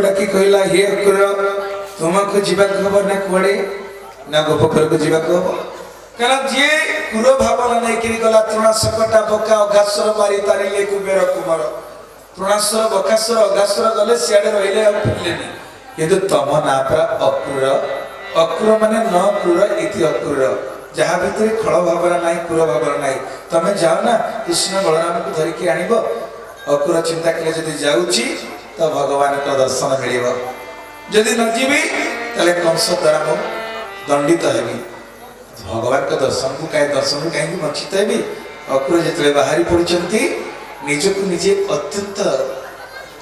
डाकी कहला हे अक्रूर तुमको जीवा खबर ना कुआड़े ना गोपोखर को जीवा हम कारण जी कुर भावना नहीं कि गला तृणाशकटा बका अघासर मारी तारिले कुबेर कुमार तृणासर बकासर अघासर गले सियाडे रहिले और फिरलेनी किंतु तम ना परा अक्रूर अक्रूर माने न क्रूर इति अक्रूर जहाँ भीतर खल भावना नहीं क्रूर भावना नहीं तमें जाओ ना कृष्ण बलराम को धरिकी आनिब अक्रूर चिंता कले जदि जाउची तो भगवान का दर्शन मिल जदि न जीवी ताले कंस द्वारा मु दंडित हेबी भगवान का दर्शन को कहीं वंचित हेबी अक्रूर जिते बाहरी पड़ती ନିଜକୁ ନିଜେ ଅତ୍ୟନ୍ତ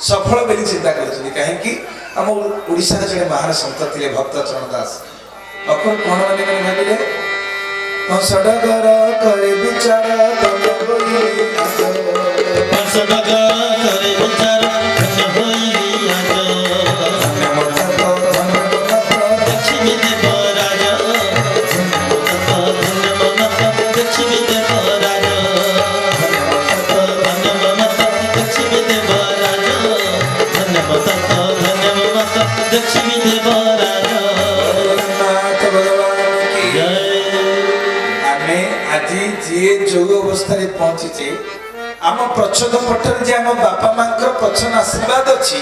ସଫଳ ବୋଲି ଚିନ୍ତା କରୁଛନ୍ତି। କାହିଁକି ଆମ ଓଡ଼ିଶାର ଜଣେ ମହାନ ସନ୍ଥ ଥିଲେ ଭକ୍ତ ଚରଣ ଦାସ। ଅକୁର କଣ ମାନେ ଭାବିଲେ ସଡ଼ଗର କରି ବିଚାର ଯୋଗ ଅବସ୍ଥାରେ ପହଞ୍ଚିଛେ ଆମ ପ୍ରଚ୍ଛଦ ପଟରେ ଯେ ଆମ ବାପା ମାଙ୍କର ପ୍ରଚ୍ଛନ୍ନ ଆଶୀର୍ବାଦ ଅଛି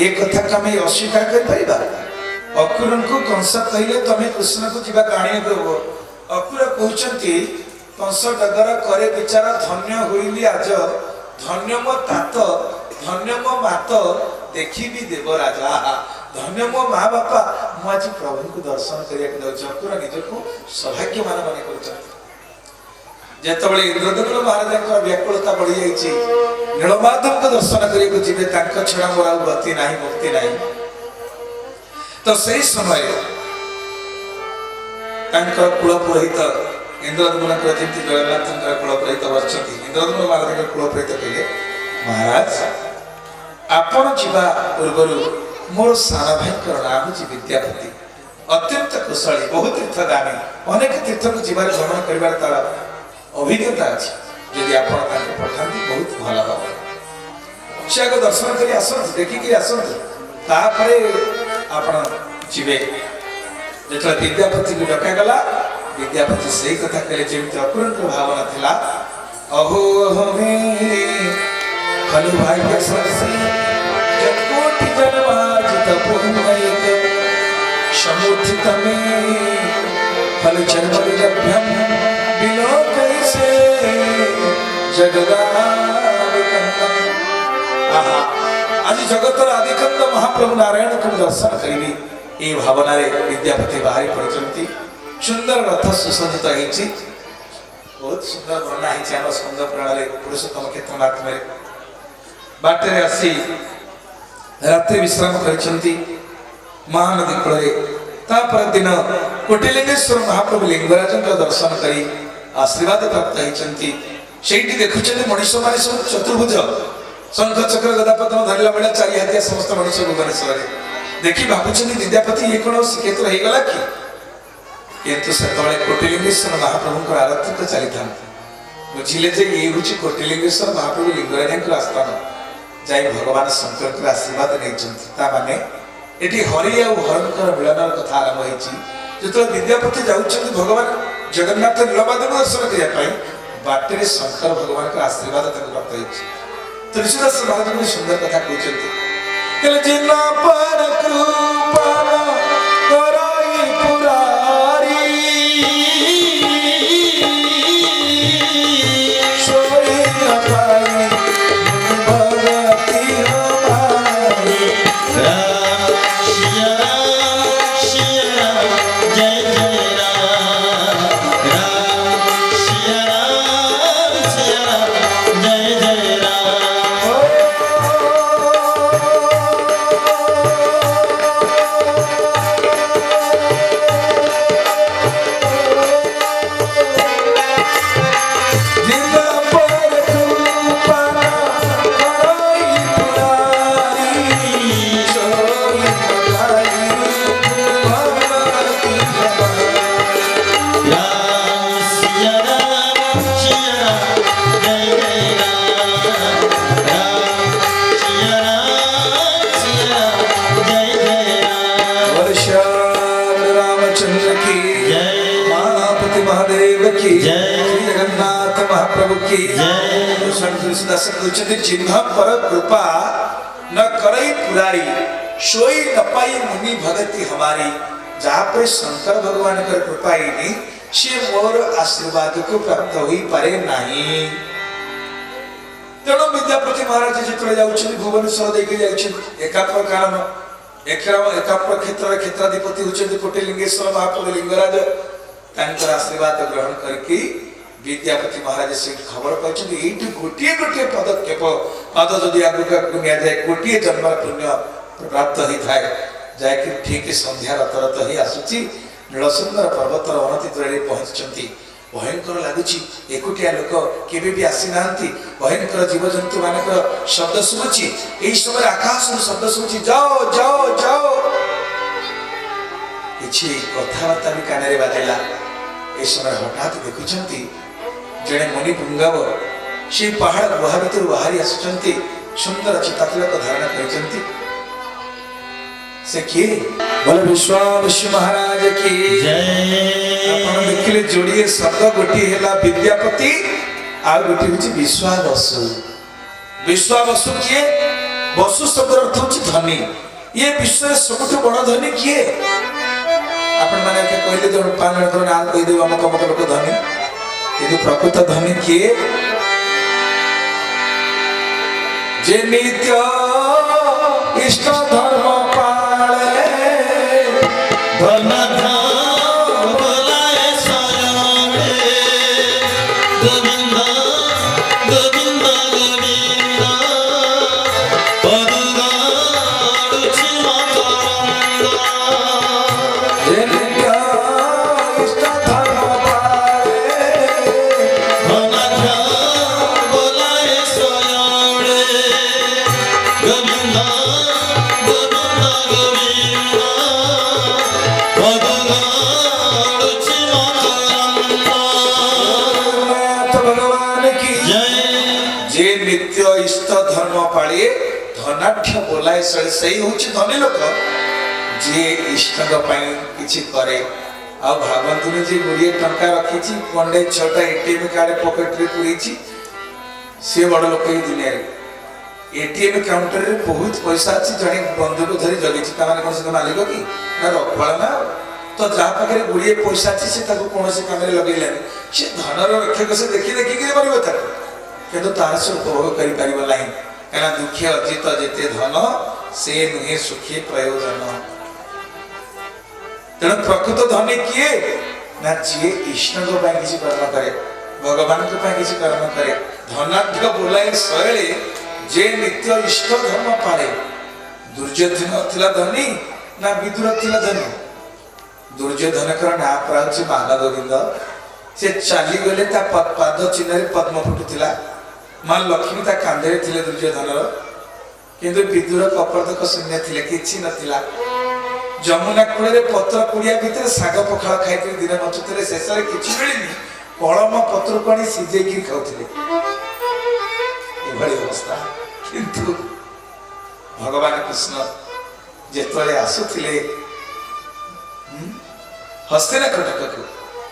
ଏ କଥାକୁ ଆମେ ଅସ୍ୱୀକାର କରିପାରିବା? ଅକୁରଙ୍କୁ କଂସ କହିଲେ ତମେ କୃଷ୍ଣକୁ ଯିବା ଆଣିବାକୁ ହବ। ଅକୁର କହୁଛନ୍ତି କଂସ ଡଗର କରେ ବିଚାର ଧନ୍ୟ ହୋଇଲି ଆଜ ଧନ୍ୟ ମୋ ତାତ ଧନ୍ୟ ମୋ ମାତ ଦେଖିବି ଦେବରାଜା। ଧନ୍ୟ ମୋ ମା ବାପା ମୁଁ ଆଜି ପ୍ରଭୁଙ୍କୁ ଦର୍ଶନ କରିବାକୁ ଯାଉଛି। ଅକୁର ନିଜକୁ ସୌଭାଗ୍ୟମାନ ମନେ କରୁଛନ୍ତି। ଯେତେବେଳେ ଇନ୍ଦ୍ରଦମ୍ନ ମହାରାଜାଙ୍କର ବ୍ୟାକୁଳତା ବଢି ଯାଇଛି ନୀଳମାଧବଙ୍କ ଦର୍ଶନ କରିବାକୁ ଯିବେ ତାଙ୍କ ଛଡ଼ା ମୋର ଆଉ ଗତି ନାହିଁ ମୁକ୍ତି ନାହିଁ। ତ ସେଇ ସମୟରେ ତାଙ୍କର କୁଳ ପୁରୋହିତ ଇନ୍ଦ୍ରଦମ୍ନଙ୍କର ଯେମିତି ଜଗନ୍ନାଥଙ୍କର କୁଳ ପୁରୋହିତ ବସିଛନ୍ତି ଇନ୍ଦ୍ରଦମ୍ନ ମହାରାଜାଙ୍କର କୁଳ ପୁରୋହିତ କହିଲେ ମହାରାଜ ଆପଣ ଯିବା ପୂର୍ବରୁ ମୋର ସାନ ଭାଇଙ୍କର ନାମ ହେଉଛି ବିଦ୍ୟାପତି। ଅତ୍ୟନ୍ତ କୁଶଳୀ ବହୁ ତୀର୍ଥଗାମୀ ଅନେକ ତୀର୍ଥକୁ ଯିବାର ଭ୍ରମଣ କରିବାର ତାର ଅଭିଜ୍ଞତା ଅଛି। ଯଦି ଆପଣ ତାଙ୍କୁ ପଠାନ୍ତି ବହୁତ ଭଲ ହବ। ସେ ଆଗ ଦର୍ଶନ କରି ଆସନ୍ତୁ ଦେଖିକି ଆସନ୍ତୁ ତାପରେ ଆପଣ ଯିବେ। ଯେତେବେଳେ ବିଦ୍ୟାପତିକୁ ଡକାଗଲା ବିଦ୍ୟାପତି ସେଇ କଥା କହିଲେ ଯେମିତି ଅକୁରଙ୍କର ଭାବନା ଥିଲା ଅହୋ ହମେ ହଲୁ ଭାଗ୍ୟ କୋଟି ଜନ୍ମାର୍ଜିତ ପୁଣ୍ୟକ ସମୁତ୍ଥିତ ମେ ହଲୁ জন্মবিলভ্যম বিলোকৈসে জগদাদিকন্দম। আহা আজি জগতর আদিকন্দ মহাপ্রভু নারায়ণଙ୍କୁ দর্শন করিবি এই ভাবনারে বিদ্যাপতি বাহারি পড়িଛନ୍ତି। সুন্দর রথ সুসজ্জিত ହେଇଛି ବହୁତ ସୁନ୍ଦର ବର୍ଣ୍ଣା ହେଇଛି ଆମ ସ୍କନ୍ଦ ପୁରାଣରେ ପୁରୁଷୋତ୍ତମ କ୍ଷେତ୍ରନାଥରେ। ବାଟରେ ଆସି ରାତ୍ରି ବିଶ୍ରାମ କରିଛନ୍ତି ମହାନଦୀ କୂଳରେ। ତାପର ଦିନ କୋଟିଲିଙ୍ଗେଶ୍ୱର ମହାପ୍ରଭୁ ଲିଙ୍ଗରାଜଙ୍କ ଦର୍ଶନ କରି ଆଶୀର୍ବାଦ ପ୍ରାପ୍ତ ହେଇଛନ୍ତି। ସେଇଠି ଦେଖୁଛନ୍ତି ମଣିଷ ମାନେ ସବୁ ଚତୁର୍ଭୁଜ ଶଙ୍ଖ ଚକ୍ର ଗଦା ପଦ୍ମ ଧରିଲା ବେଳେ ଚାରି ହାତିଆ ସମସ୍ତ ମଣିଷ ଭୁବନେଶ୍ୱରରେ ଦେଖି ଭାବୁଛନ୍ତି ବିଦ୍ୟାପତି ଇଏ କଣ ଶ୍ରୀକ୍ଷେତ୍ର ହେଇଗଲା କି? କିନ୍ତୁ ସେତେବେଳେ କୋଟିଲିଙ୍ଗେଶ୍ୱର ମହାପ୍ରଭୁଙ୍କର ଆରାଧନା ଚାଲିଥାନ୍ତି। ବୁଝିଲେ ଯେ ଇଏ ହେଉଛି କୋଟିଲିଙ୍ଗେଶ୍ୱର ମହାପ୍ରଭୁ ଲିଙ୍ଗରାଜଙ୍କର ଆସ୍ଥାନ। ଯାଇ ଭଗବାନ ଶଙ୍କରଙ୍କର ଆଶୀର୍ବାଦ ନେଇଛନ୍ତି। ତା ମାନେ ଏଠି ହରି ଆଉ ହରଙ୍କର ମିଳନର କଥା ଆରମ୍ଭ ହେଇଛି। ଯେତେବେଳେ ବିଦ୍ୟାପତି ଯାଉଛନ୍ତି ଭଗବାନ ଜଗନ୍ନାଥ ନୀଳମାଧବ ଦର୍ଶନ କରିବା ପାଇଁ ବାଟରେ ଶଙ୍କର ଭଗବାନଙ୍କର ଆଶୀର୍ବାଦ ତାଙ୍କୁ ପ୍ରାପ୍ତ ହେଇଛି। ତୁଳସୀଦାସ ମହାରାଜ ଗୋଟେ ସୁନ୍ଦର କଥା କହୁଛନ୍ତି ଜିନା ପର କୃପାନ କରାଇ ପୁରାରୀ ସୋଇ ନ ପାଇ ଭଗତି ହମାରି। जिन्ह पर कृपा न करई पुरारी सोई न पाई मुनि भगति हमारी। जहाँ पर शंकर भगवान कर कृपा ही से मोर आशीर्वाद को प्राप्त होई पारे नहीं। तेणु विद्यापति महाराज जिते जाउछन भुवनेश्वर देके जाउछन एकात्म कारण एकात्म क्षेत्र क्षेत्राधिपति होछन कोटिलिंगेश्वर महाप्रभु लिंगराज तांकर आशीर्वाद ग्रहण करके विद्यापति महाराज से खबर पाई ये गोटे गोटे पदक्षेप पाद जदि आगू नि जाए गोटे जन्म पुण्य प्राप्त होता है जाकि ठीक संध्या रत ही आसूची नीलसुंदर पर्वतर अनति दूर पहुंची भयंकर लगुच एकुटिया लोक केबे भी आसी ना भयंकर जीवजंतु मान शब्द शुभुची यही समय आकाश शब्द शुभुची जाओ जाओ जाओ किसी कथबार्ता भी कान में बाजिला ए समय हठात देखुंट जड़े मुनि पुंगव से पहाड़ गुहा भर बाहरी आसुंच सुंदर चितातिलक धारण कर से किए बोले विश्वामित्र महाराज की जय देखिले जोड़िए शब्द गोटे है विद्यापति आ गोटे हूँ विश्वावसु विश्वावसु किए वसु शब्द अर्थ हूँ धनी ये विश्व सबुठ बड़ धनी किए आपण मैंने कहले जो पांच जन ना कहीदेव अमुक अमुक लोक धनी किंतु प्रकृत धनी किए जे नित्य इष्ट धर्म पाले धन बोलाए शरणे गोविंद गोविंद गोविंद पदगाड़ुछि मकरंद जे नित्य इष्ट धर्म पाले धन बोलाए शरणे गोविंद गोविंद गोविंद पदगाड़ुछि मकरंद नाथ भगवान की जय जे नित्य इष्ट धर्म पाळे धनाढ्य बोलाए सही होछि धनी लोक जे इष्ट किछि करे आ भावंतुनी जे गुड़िए टंका रखी पंडे छटा एटीएम कार्ड पॉकेट रे पुरीछि से बड़ लोक ही दुनिया रे एटीएम काउंटर रे बहुत पैसा अछि जने बंधु को धरी जगिछि ता माने कोन से मालिक की ना रखवाल ना तो जहाँ पाखे गुड़िए पैसा अच्छी से कौन काम लगेलानी से धनर रक्षक से देखी देखी पार किंतु तार से उपभोग कर कहीं दुखे अर्जित जेते धन से नुहे सुखी प्रयोजन तेणु प्रकृत धनी किए ना जी इष्ण किसी कर्म करे भगवान किसी कर्म करे धनाढ्य बोलाए शैली जे नित्य इष्ट धर्म पाले दुर्योधन थिला धनी ना विदुर थिला धनी दुर्योधन ना प्राची मान गोविंद से चली गले पाद चिन्ह पद्म फुटुला मां लक्ष्मी ता कांधे थिले दुर्योधन किंतु विदुर कपर्दक शून्य थिले किछि नथिला जमुना कूल पत्र कुड़िया भितर साग पखाल खाई दिन बचुते शेष में किछि मिलनी कलम पत्र को सीझे खाऊले अवस्था किंतु भगवान कृष्ण जेतले आसुथिले हस्तिना कटक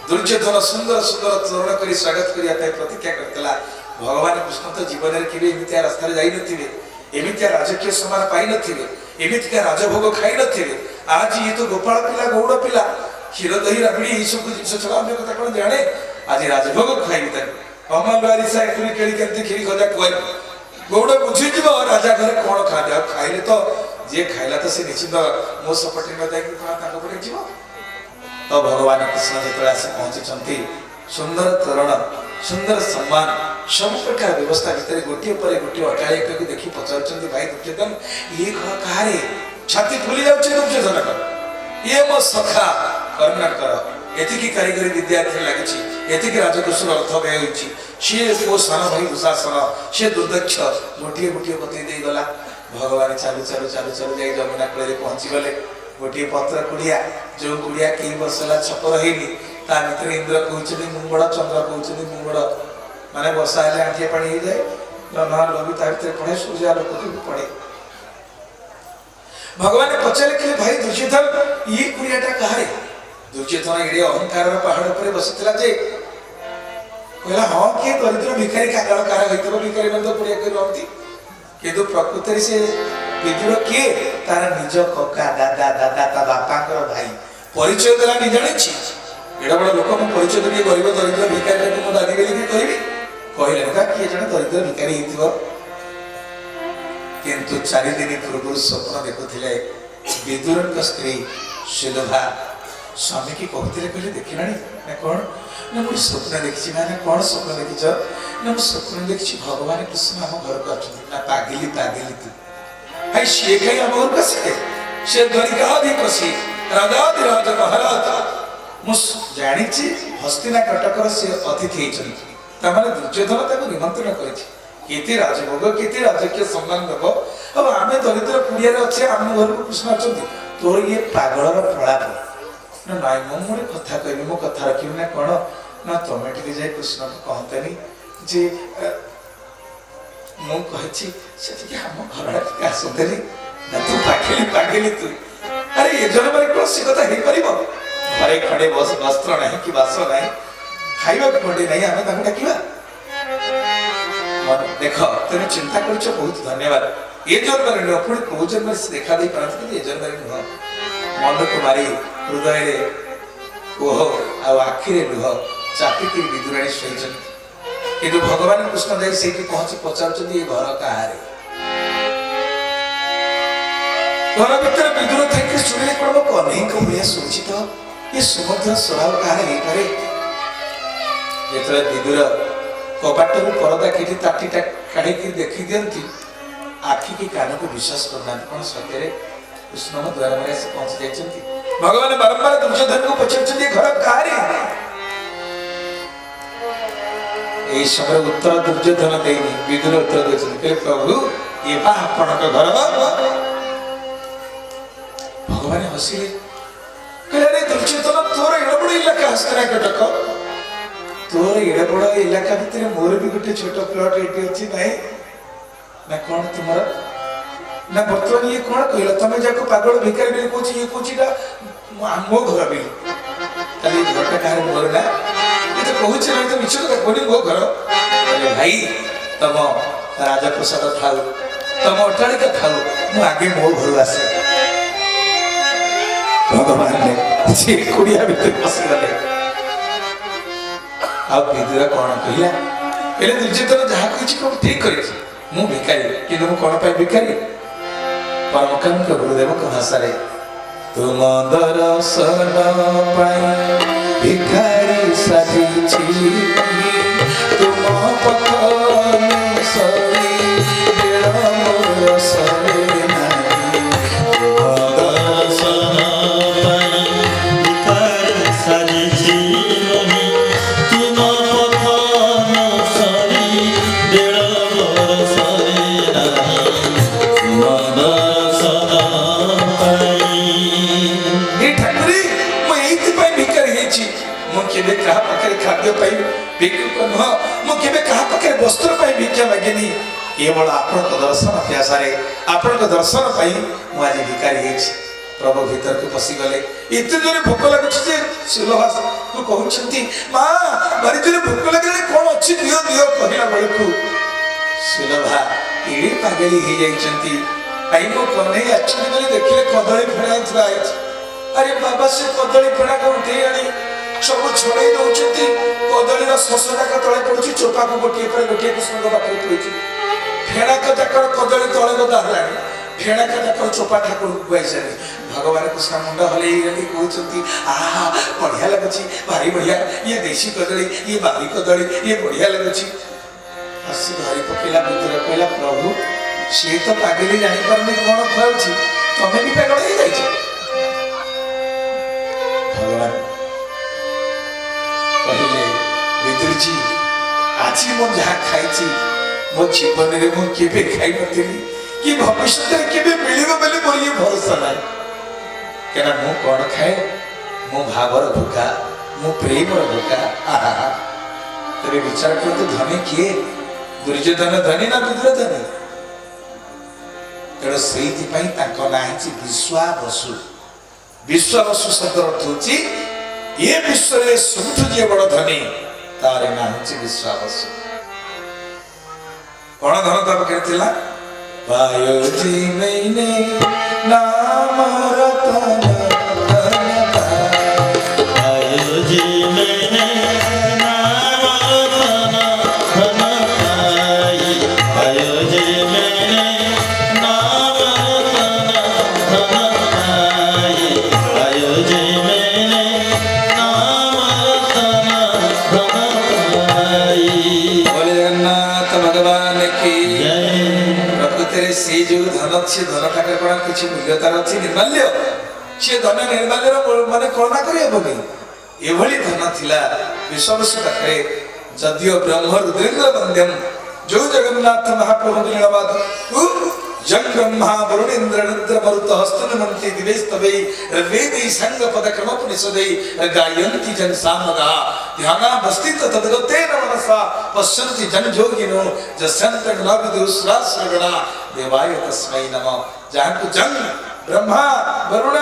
दुर्योधन सुंदर सुंदर तोरण कर स्वागत करने प्रतिज्ञा करता भगवान कृष्ण तो जीवन में केवे एमितिया रास्ता जाई नथिबे एमितिया राजकीय सम्मान पाई नथिबे एमितिया राजभोग खाई नथिबे आज ये तो गोपाल पिला गौड़ पिला क्षीर दही राबड़ी ये सब जिनस छड़ा हम कथा कोन जाने आज राजभोग खाई तक अमल बारी सा एकरी केली केंती खीरी खजा कोई गौड़ बुझी जीव राजा घर कोन खा जा खाइले तो जे खाइला तो से निश्चित मो सपटी न दाई कोन ताको पटे जीव तो भगवान कृष्ण जो आसी पहुंची सुंदर तोरण सुंदर सम्मान सब प्रकार व्यवस्था भितर गोटे पर गोटे अटालिका को देखी पचार भाई दुर्योधन ये घर कहारे छाती फुली जाऊे दुर्योधन ये मो सखा करुणा कर एतिकी कारीगरी विद्या लगी एतिकी राजकोषर अर्थ व्यय होती सी मो सान भाई दुशासन सी दुर्दक्ष गोटे गोटे बतई दे गला भगवान चालू चालू चालू चालू जाई जमुना कूल पहुंची गले गोटे पत्र कुड़िया जो कुड़िया कई बसला छपर हैनी ता भीतर इंद्र कहते मुंगड़ चंद्र कहते मुंगड़ माने बसा हेले आंठिए पानी हो जाए ब्रह्मा लोभी ता भीतर पड़े सूर्य लोक पड़े भगवान पचारे कि भाई दुर्योधन ये कुड़ियाटा कहारे दुर्योधन एड़े अहंकार पहाड़ पर बसीला जे कहला हाँ किए दरिद्र भिखारी कागल कार होइतबो भिखारी मन तो कुड़िया कर रहती किंतु प्रकृति से विदुर किए तार निज कका दादा दादा ता बापा भाई परिचय देला नि जानि छी एडा बड़ लोक मु परिचय देबी गरीब दरिद्र भिखारी को दादी बेली की कहबी कहले ना किए जने दरिद्र भिखारी हिथिबो किंतु 4 दिन पूर्व स्वप्न देखुथिले विदुर स्त्री सुलभा स्वामी की कहते कहले देखिलानी ना कौन ना मुझे स्वप्न देखी मैंने कौन स्वप्न देखिच ना मुझे स्वप्न देखी भगवान कृष्ण आम घर को आछंती ना पागिली पागिली तू भाई सी कहीं आम घर को आसिले सी द्वारिकाधिपति राजाधिराज महाराज मु जानी हस्तिना कटकर सी अतिथि होती दुर्योधन ताको निमंत्रण करती राजभोग के राजकीय सम्मान देव अब आम दरिद्र पुड़िया अच्छे आम घर को कृष्ण अच्छा तोर ये पागलर प्रलाप ना नाई मुझे कथा कह मो कथा रखी ना कौन ना तुम टे जाए कृष्ण को कहतनी जे मुझे आम घर आसते ना तू पागिली पागिली तू अरे ये जन्म कौन सी कथा हो पार घरे खड़े बस वस्त्र ना कि बास ना खाइबा खंडे ना आम डाकवा देख तुम चिंता कर बहुत धन्यवाद ये जन्म नुह पुणी कौ जन्म से देखा दे पारती ये जन्म नुह मन को मारी हृदय कोह आखिरे लुह चापिक विदुराणी शोच कि भगवान कृष्ण जाई से पहुंची पचार ये घर कहारे घर भीतर विदुर थे शुणिले कौन मो कन्हई भाया शुणुची तो ये सुमधुर स्वभाव कहार हो पारे जो विदुर कपाट परदा कि ताटीटा काढ़ी देखी दिखती आखि की कान को विश्वास करना कौन सत्य कृष्ण द्वार में से पहुंची जाती भगवान बारंबार दुर्योधन को पचार घर कहारी यही समय उत्तर दुर्योधन देनी विदुर उत्तर देते प्रभु ये आपण घर भगवान हसिले कहले दुर्योधन तोर एड़ बड़ इलाका हस्तना कटक तोर एड़ बड़ इलाका भितर मोर भी गोटे छोट प्लॉट ये अच्छी ना ना कौन तुम ना बर्तमान ये कौन कहल तुम जाक पागल भिखारी बोली कौन ये कौन मो घर बोली घर कहार मोर ना ये तो कहूँ ना तो मिछ कथा कहनी मो घर भाई तुम राजप्रसाद थाऊ तुम अट्टालिका थाऊ मु आगे मो घर आसे भगवान ने कुड़िया भितर पशिगले विदुर कौन कहला कहले दुर्योधन जहाँ कही कौन ठीक कर भिखारी कि कौन भिखारी परमकांत गुरुदेव भाषा तुम दर्शन भिखारी साजिछि तुम पथ अनुसरी बेल मोर सरे नाही दर्शन भिखारी साजिछि तुम पथ अनुसरी बेल मोर सरे नाही खाद्य मुझे वस्त्र भिक्षा मागिनी केवल आपण दर्शन प्यासारे आपण दर्शन मुझे भिकारी प्रभु भीतर को पशिगले एत जोरे भोक लगुच सुलभा को कहते माँ भारी जोरे भोक लगे कौन अच्छी दियो दियो कहला बेलू सुलभा इड़ी पागली हो जाती आई मो कन्हई आछी बोली देखिले कदली फेणा थुआ अरे बाबा से कदली फेणा को उठे आनी सब छड़े दौरान कदली शशा तले पड़ी चोपा को गोटे पर गोटे कृष्ण पाखे थी फेणाक जाक कदली तले गदा है फेणाक जाक चोपा ठाकुर को खुआई सारे भगवान कृष्ण मुंड हल कहते आहा बढ़िया लगुच भारी बढ़िया ये देशी कदली ये बारी कदली ये बढ़िया लगुच हसी धरी पकेला विदुर कहला प्रभु सी तो पागली जापारे कौन खुआऊ तमें भी पागल हो जाइछ भगवान कहले विदुर जी आज मो जहाँ खाई मो जीवन में मुझे खाई नी कि भविष्य में मिल बोले मोर ये भरोसा ना क्या मु कौन खाए मो भावर भूखा मो प्रेम भूखा तेरे विचार कर तो धनी किए दुर्योधन धनी ना विदुर धनी तेणु से ना विश्वावसु विश्वावसु शब्द अर्थ होची ये विश्व में सबुठु जे बड़ धनी तारे ना होची विश्वावसु कौन धन तब कहतिला पायो जी मैंने नाम रतन धन पायो जी मैंने नाम रतन धन पाई पायो जी मैंने नाम रतन धन पाई पायो जी मैंने नाम रतन ଧନ ସେ ଧନ ଟାକା କଣ କିଛି ମୂଲ୍ୟ ତାର ଅଛି ନିର୍ମାଲ୍ୟ ସେ ଧନ ନିର୍ମାଲ୍ୟର ମାନେ କଳନା କରିହେବନି ଏଭଳି ଧନ ଥିଲା ବିଶ୍ୱବସୁ ପାଖରେ ଯଦିଓ ବ୍ରହ୍ମ ରୁଦ୍ରେନ୍ଦ୍ର ବନ୍ଦ୍ୟମ ଯୋଉ ଜଗନ୍ନାଥ ମହାପ୍ରଭୁଙ୍କ ନୀଳମାଧ जं ब्रह्मा वरुणेन्द्र रुद्र मरुत हस्तनमन्ति दिवेस्तवे वेदै संग पद क्रम पुनिसदै गायन्ति जन सामगा ध्याना बस्तित तद्गतेन मनसा पश्यन्ति जन जोगिनो जस्यन्त नविदुस्रास्रगणा देवाय तस्मै नमः जाहु जं ब्रह्मा वरुण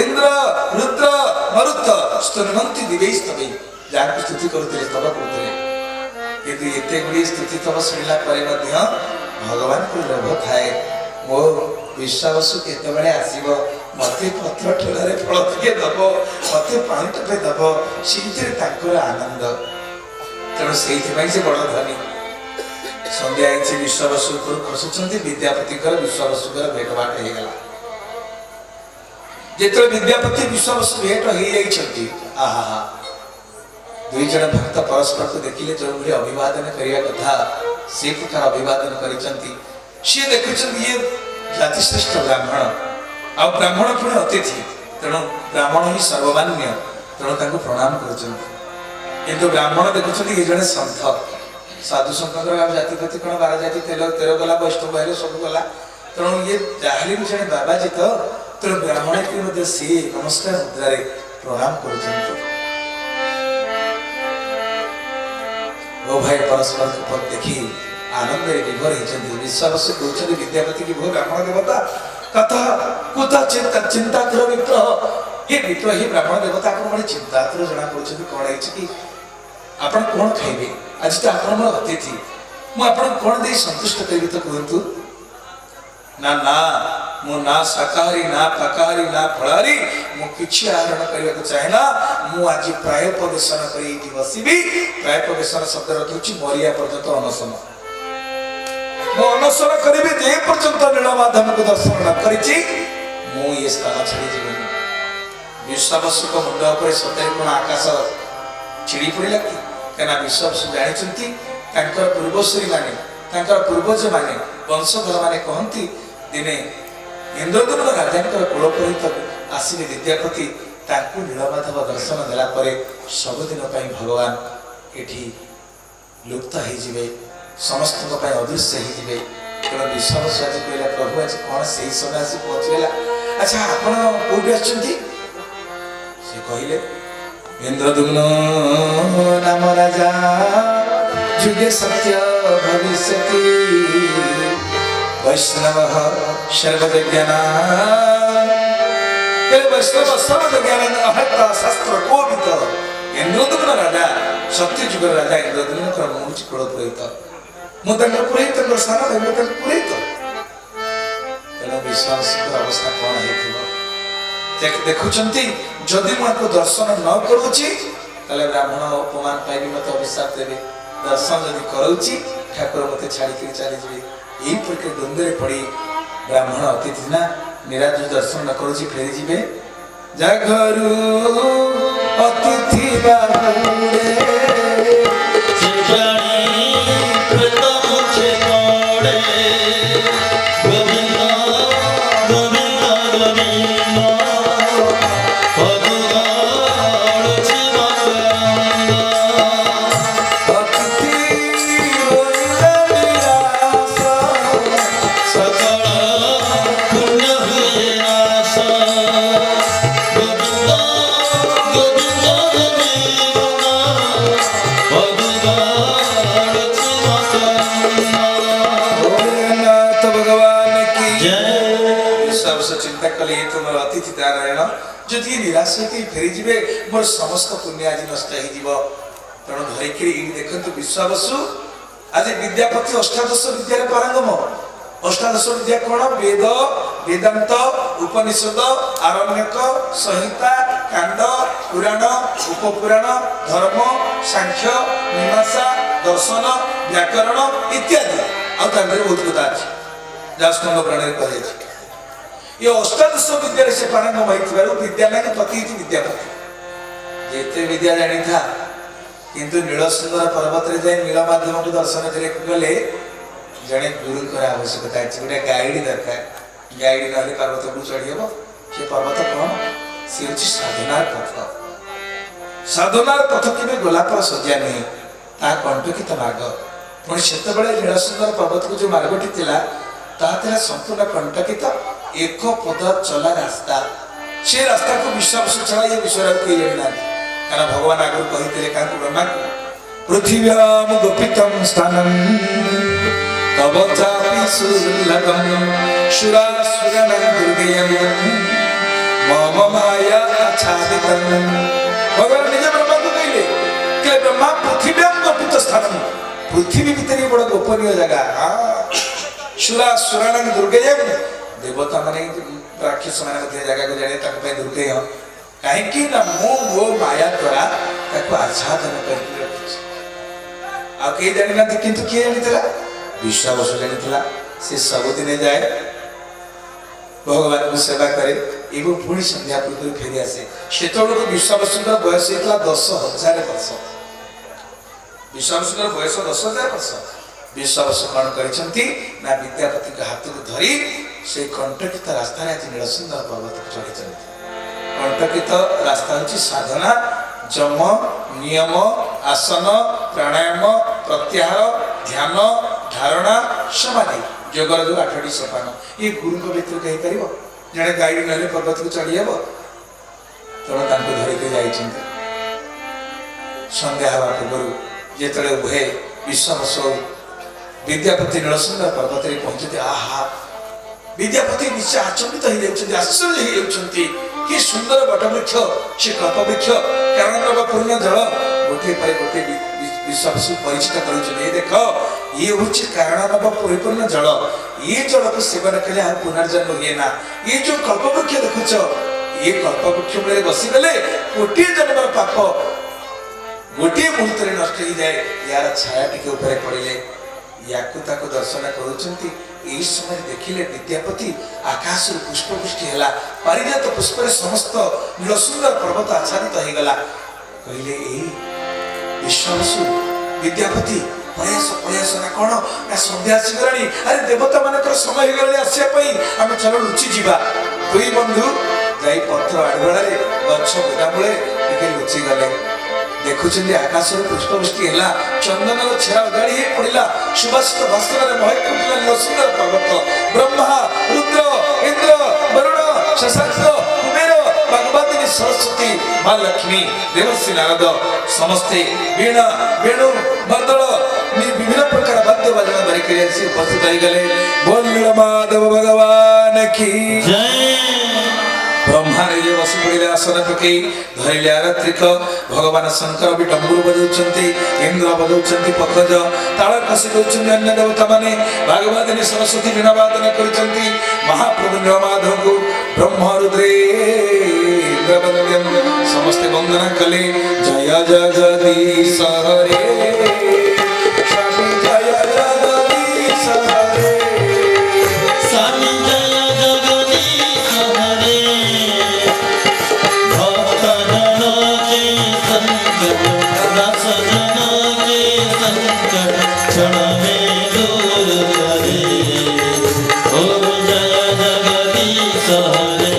इंद्र रुद्र मरुत स्तनमन्ति दिवेस्तवे जाहु स्तुति करुथिले स्तव करुथिले यदि एते गुडी स्तुति तव शुणिला परे मध्य भगवान को लोभ थाए मो विश्वासु केतबेले आसीबो मते पत्र ठेलारे फल टिके दबो मते पानी टपे दबो सीते ताकर आनंद तेणु सेइथि पई से बड़ धनी संध्या इछि विश्वासु पर खसुचंती विद्यापति कर विश्वासु कर भेट बाट हे गला जेतो विद्यापति विश्वासु भेट हे जाई छंती आहा दुई जन भक्त परस्पर को देखिले जो भली अभिवादन करिया कथा से प्रकार अभिवादन करिसंती सी देखुछन ये जाति श्रेष्ठ ब्राह्मण आ ब्राह्मण पुणे अतिथि तेणु ब्राह्मण ही सर्वमान्य तेणु तांको प्रणाम करुछन किंतु ब्राह्मण देखुछन ये जने संत साधु संतर जातिपति कोन 12 जाति 13 गला वैष्णव हेले सब गला तेणु ये जाहली भी जने बाबा जी तो तेणु ब्राह्मण के मध्य से नमस्कार मुद्रारे प्रणाम करुछन ओ भाई परस्पर को देखी आनंद विभोर होती विश्वास कहते विद्यापति की भो ब्राह्मण देवता कथा कुता चिंता कर विग्रह ये विग्रह ही ब्राह्मण देवता आप चिंता जना पड़े कौन है कि आप कौन खाइबे आज तो आप अतिथि मुझे कौन दे संतुष्ट करी तो कहतु ना ना मु ना शाकाहारी ना पाकाहारी ना फलाहारी मु किछि आहरण करबा को चाहे ना मु आज प्राय प्रवेशन करी बसिबी प्राय प्रवेशन शब्द रखुछि मरिया पर्यंत अनशन मु अनशन करिबे जे पर्यंत नीलमाधव को दर्शन न करिछि मु ये स्थान छाड़ी जीवनी विश्वासु को मुंड ऊपर सते कोन आकाश छिड़ी पड़िला कि केना विश्वासु जानि छंती तांकर पूर्वश्री माने तांकर पूर्वज माने वंशधर माने कहंती दिने इंद्रदूत राजा कुलपुरोहित आसिले विद्यापति तांकु नीलमाधव दर्शन देला परे सबुदिन पई भगवान एठी लुप्त हो जिवे समस्त अदृश्य हो जिवे तेणु विश्वास आज कहला प्रभु आज कौन से समय आसी पहुँचला अच्छा आपण कोठी आछंती से कहले इंद्रदुम्न नाम राजा जुगे सत्य भविष्यति वैष्णव सर्वज्ञाना वैष्णव सर्वज्ञान अहत्ता शास्त्र कोवित इंद्रदुम्न राजा सत्य जुग राजा इंद्रदुम्न मुझे कुल पुरोहित मुझे पुरोहित स्थान पुरोहित तेणु विश्वास अवस्था कौन है देखुंती जदि मुझे दर्शन न करुच्ची ब्राह्मण अपमान पाइबी मत अभिशाप देवे दर्शन जदि करुच्ची ठाकुर मत छाड़ी चली जाए यही प्रकार द्वंद्व पड़ी ब्राह्मण अतिथि ना निराज दर्शन न करुच्ची फेरी जीवे जागरू अतिथि बाबुरे जदि निराश फेरी जीवे मोर समस्त पुण्य आज नष्ट हो तेणु धरिक देखते विश्वासु आज विद्यापति अष्टादश विद्यार पारंगम अष्टादश विद्या कौन वेद वेदांत उपनिषद आरण्यक संहिता कांड पुराण उपपुराण धर्म सांख्य मीमांसा दर्शन व्याकरण इत्यादि बहुत कथा अच्छी जहाँ स्कंद पुराण कह ये अष्टादश विद्या से पारंगम होइथिबारु विद्यालय पति विद्यापति जेते विद्या जानी था किंतु नीलसुंदर पर्वत रे जाय नीलमाधव को दर्शन करे गले जने गुरु कर आवश्यकता है गोटे गाइड दरकार ଗାଇଡି ନହେଲେ ପର୍ବତକୁ ଚଢି ହେବ। ସେ ପର୍ବତ କଣ? ସେ ହେଉଛି ସାଧନାର ପଥ। ସାଧନାର ପଥ କେବେ ଗୋଲାପ ସଜ୍ଜା ନୁହେଁ, ତାହା କଣ୍ଟକିତ ମାର୍ଗ। ପୁଣି ସେତେବେଳେ ନୀଳସୁନ୍ଦର ପର୍ବତକୁ ଯେଉଁ ମାର୍ଗଟି ଥିଲା ତାହା ଥିଲା ସମ୍ପୂର୍ଣ୍ଣ କଣ୍ଟକିତ ଏକ ପଦ ଚଲା ରାସ୍ତା। ସେ ରାସ୍ତାକୁ ବିଶ୍ୱାସ ଛଡ଼ା ଏ ବିଷୟରେ ଆଉ କେହି ଜାଣିନାହାନ୍ତି। କାରଣ ଭଗବାନ ଆଗରୁ କହିଥିଲେ କାହାକୁ? ବ୍ରହ୍ମାକୁ, ପୃଥିବ୍ୟାମ ଗୋପିତଂ ସ୍ଥାନଂ ତବ ଚାପି ସୁଲଭଂ ସୁରାସୁରାଣାଂ ଦୁର୍ଗେୟଂ ମମ ମାୟା ଆଚ୍ଛାଦିତଂ। ଭଗବାନ ନିଜେ ବ୍ରହ୍ମାକୁ କହିଲେ କି ବ୍ରହ୍ମା ପୃଥିବ୍ୟାମ ଗୋପିତ ସ୍ଥାନଂ, ପୃଥିବୀ ଭିତରେ ବଡ଼ ଗୋପନୀୟ ଜାଗା। ସୁରାସୁରାଣାଂ ଦୁର୍ଗେୟଂ, ଦେବତା ମାନେ ରାକ୍ଷସ ମାନେ ମଧ୍ୟ ଜାଗାକୁ ଜାଣେ ତାଙ୍କ ପାଇଁ ଦୁର୍ଗେୟ। କାହିଁକି ନା ମୁଁ ମୋ ମାୟା ଦ୍ୱାରା ତାକୁ ଆଚ୍ଛାଦନ କରିକି ରଖିଛି। ଆଉ କେହି ଜାଣିନାହାନ୍ତି, କିନ୍ତୁ କିଏ ଜାଣିଥିଲା? ବିଶ୍ୱାବସୁ ଜାଣିଥିଲା। ସେ ସବୁଦିନେ ଯାଏ ଭଗବାନଙ୍କୁ ସେବା କରେ ଏବଂ ପୁଣି ସନ୍ଧ୍ୟା ପୂର୍ବରୁ ଫେରି ଆସେ। ସେତେବେଳକୁ ବିଶ୍ୱାବସୁଙ୍କର ବୟସ ହେଇଥିଲା 10,000 ବର୍ଷ। ବିଶ୍ୱାବସୁଙ୍କର ବୟସ 10,000 ବର୍ଷ। ବିଶ୍ୱାବସୁ କଣ କରିଛନ୍ତି ନା ବିଦ୍ୟାପତିଙ୍କ ହାତକୁ ଧରି ସେଇ କଣ୍ଟକିତ ରାସ୍ତାରେ ଆଜି ନୀଳସୁନ୍ଦର ପର୍ବତକୁ ଚଢ଼ିଛନ୍ତି। କଣ୍ଟକିତ ରାସ୍ତା ହେଉଛି ସାଧନା, ଯମ, ନିୟମ, ଆସନ, ପ୍ରାଣାୟାମ, ପ୍ରତ୍ୟାହାର, ଧ୍ୟାନ, ଧାରଣା, ସମାଧି, ଯୋଗର ଯେଉଁ 8ଟି ସୋପାନ। ଏ ଗୁରୁଙ୍କ ଭିତରକୁ ହେଇପାରିବ? ଜଣେ ଗାଇଡ ନହେଲେ ପର୍ବତକୁ ଚଢ଼ି ହେବ? ତେଣୁ ତାଙ୍କୁ ଧରିକି ଯାଇଛନ୍ତି। ସନ୍ଧ୍ୟା ହେବା ପୂର୍ବରୁ ଯେତେବେଳେ ଉଭେ ବିଶ୍ୱାବସୁ ବିଦ୍ୟାପତି ନୀଳସୁନ୍ଦର ପର୍ବତରେ ପହଞ୍ଚନ୍ତି, ଆହା, ବିଦ୍ୟାପତି ନିଶ୍ଚୟ ଆଚମ୍ବିତ ହେଇଯାଉଛନ୍ତି, ଆଶ୍ଚର୍ଯ୍ୟ ହେଇଯାଉଛନ୍ତି। କି ସୁନ୍ଦର ବଟବୃକ୍ଷ, ସେ କଳ୍ପବୃକ୍ଷ, କାରଣ ପୂର୍ଣ୍ଣ ଜଳ ଗୋଟିଏ ପରେ ଗୋଟିଏ ବିଶ୍ୱାବସୁ ପରିଚିତ କରୁଛନ୍ତି। ଦେଖ, ଇଏ ହେଉଛି କାରଣନବ ପରିପୂର୍ଣ୍ଣ ଜଳ। ଏ ଜଳକୁ ସେବନ କଲେ ଆଉ ପୁନର୍ଜନ୍ମ ହୁଏ ନା। ଏ ଯୋଉ କଳ୍ପବୃକ୍ଷ ଦେଖୁଛ, ଏ କଳ୍ପବୃକ୍ଷ ମୂଳରେ ବସିଗଲେ ଗୋଟିଏ ଜନ୍ମର ପାପ ଗୋଟିଏ ମୁହୂର୍ତ୍ତରେ ନଷ୍ଟ ହେଇଯାଏ। ୟାର ଛାୟା ଟିକେ ଉପରେ ପଡ଼ିଲେ ୟାକୁ ତାକୁ ଦର୍ଶନ କରୁଛନ୍ତି। ଏହି ସମୟରେ ଦେଖିଲେ ବିଦ୍ୟାପତି ଆକାଶରୁ ପୁଷ୍ପବୃଷ୍ଟି ହେଲା, ପାରିଜାତ ପୁଷ୍ପରେ ସମସ୍ତ ନୀଳସୁନ୍ଦର ପର୍ବତ ଆଚ୍ଛାଦିତ ହେଇଗଲା। କହିଲେ, ଏଇ ବିଶ୍ୱାବସୁ, ବିଦ୍ୟାପତି, ପଳେଇ ଆସ ନା କଣ? ନା ସନ୍ଧ୍ୟା ଆସିଗଲାଣି, ଆରେ ଦେବତା ମାନଙ୍କର ସମୟ ହେଇଗଲାଣି ଆସିବା ପାଇଁ, ଆମେ ଚାଲ ଲୁଚି ଯିବା। ଦୁଇ ବନ୍ଧୁ ଯାଇ ପତ୍ର ଆଡୁଆଳରେ ଗଛ ବୁଦା ମୂଳେ ଟିକେ ଲୁଚି ଗଲେ। ଦେଖୁଛନ୍ତି ଆକାଶରୁ ପୁଷ୍ପବୃଷ୍ଟି ହେଲା, ଚନ୍ଦନର ଛେରା ଉଗାଡ଼ି ହେଇ ପଡ଼ିଲା, ସୁବାସିତ ବାସ୍ନାରେ ମହକି ଉଠିଲା ନୀଳସୁନ୍ଦର ପର୍ବତ। ବ୍ରହ୍ମା, ରୁଦ୍ର, ଇନ୍ଦ୍ର, ବରୁଣ, ଶଶାଙ୍କ, କୁବେର, ବାଗ୍ବାଦିନୀ ସରସ୍ୱତୀ, ମା ଲକ୍ଷ୍ମୀ, ଦେବର୍ଷି ନାରଦ ସମସ୍ତେ ବୀଣା, ବେଣୁ, ବନ୍ଦଳ, ବିଭିନ୍ନ ପ୍ରକାର ବାଦ୍ୟ ବାଜନା ଧରିକରି ଆସି ଉପସ୍ଥିତ ହେଇଗଲେ। ବୋଲ ନୀଳମାଧବ ଭଗବାନ କି ଜୟ। ବ୍ରହ୍ମା ନିଜେ ବସି ପଡ଼ିଲେ ଆସନ ପକେଇ, ଧରିଲେ ଆରତ୍ରିକ। ଭଗବାନ ଶଙ୍କର ବି ଡମ୍ବୁରୁ ବଜାଉଛନ୍ତି, ଇନ୍ଦ୍ର ବଜାଉଛନ୍ତି ପଖଜ, ତାଳ କଷି ଦଉଛନ୍ତି ଅନ୍ୟ ଦେବତା ମାନେ। ଭାଗବତିନୀ ସରସ୍ୱତୀ ବୀଣା ବାଦନ କରିଛନ୍ତି। ମହାପ୍ରଭୁ ନୀଳମାଧବଙ୍କୁ ବ୍ରହ୍ମ ରୁଦ୍ରେନ୍ଦ୍ର ବନ୍ଦ୍ୟମ୍ ସମସ୍ତେ ବନ୍ଦନା କଲେ। ଜୟ ଜଗଦୀଶ ହରେ, ସ୍ୱାମୀ ଜୟ ଜଗଦୀଶ ହରେ, ସ୍ୱାମୀ ଜୟ ଜଗଦୀଶ ହରେ। ଭକ୍ତ ଜନ କେ ସଂକଟ, ଦାସ ଜନ କେ ସଂକଟ, क्षण में दूर करे। ओम जय जगदीश हरे।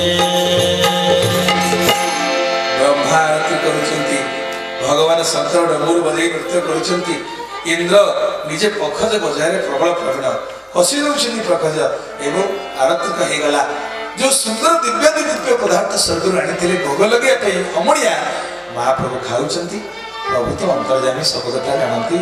ବ୍ରହ୍ମା ଆରତି କରୁଛନ୍ତି, ଭଗବାନ ଶଙ୍କର ଡମ୍ବୁରୁ ବଜାଇ ନୃତ୍ୟ କରୁଛନ୍ତି। ଇନ୍ଦ୍ର ନିଜେ ପଖଜ ବଜାୟରେ ପ୍ରବଳ ପ୍ରବୀଣ, ହସି ଦେଉଛନ୍ତି ପଖଜ ଏବଂ ଆରତିକ ହେଇଗଲା। ଯୋଉ ସୁନ୍ଦର ଦିବ୍ୟାଦି ଦିବ୍ୟ ପଦାର୍ଥ ସ୍ୱର୍ଗରୁ ଆଣିଥିଲେ ଭୋଗ ଲଗେଇବା ପାଇଁ ଅମଣିଆ, ମହାପ୍ରଭୁ ଖାଉଛନ୍ତି। ପ୍ରଭୁ ତ ଅନ୍ତର୍ଯାମୀ ସବୁ କଥା ଜାଣନ୍ତି।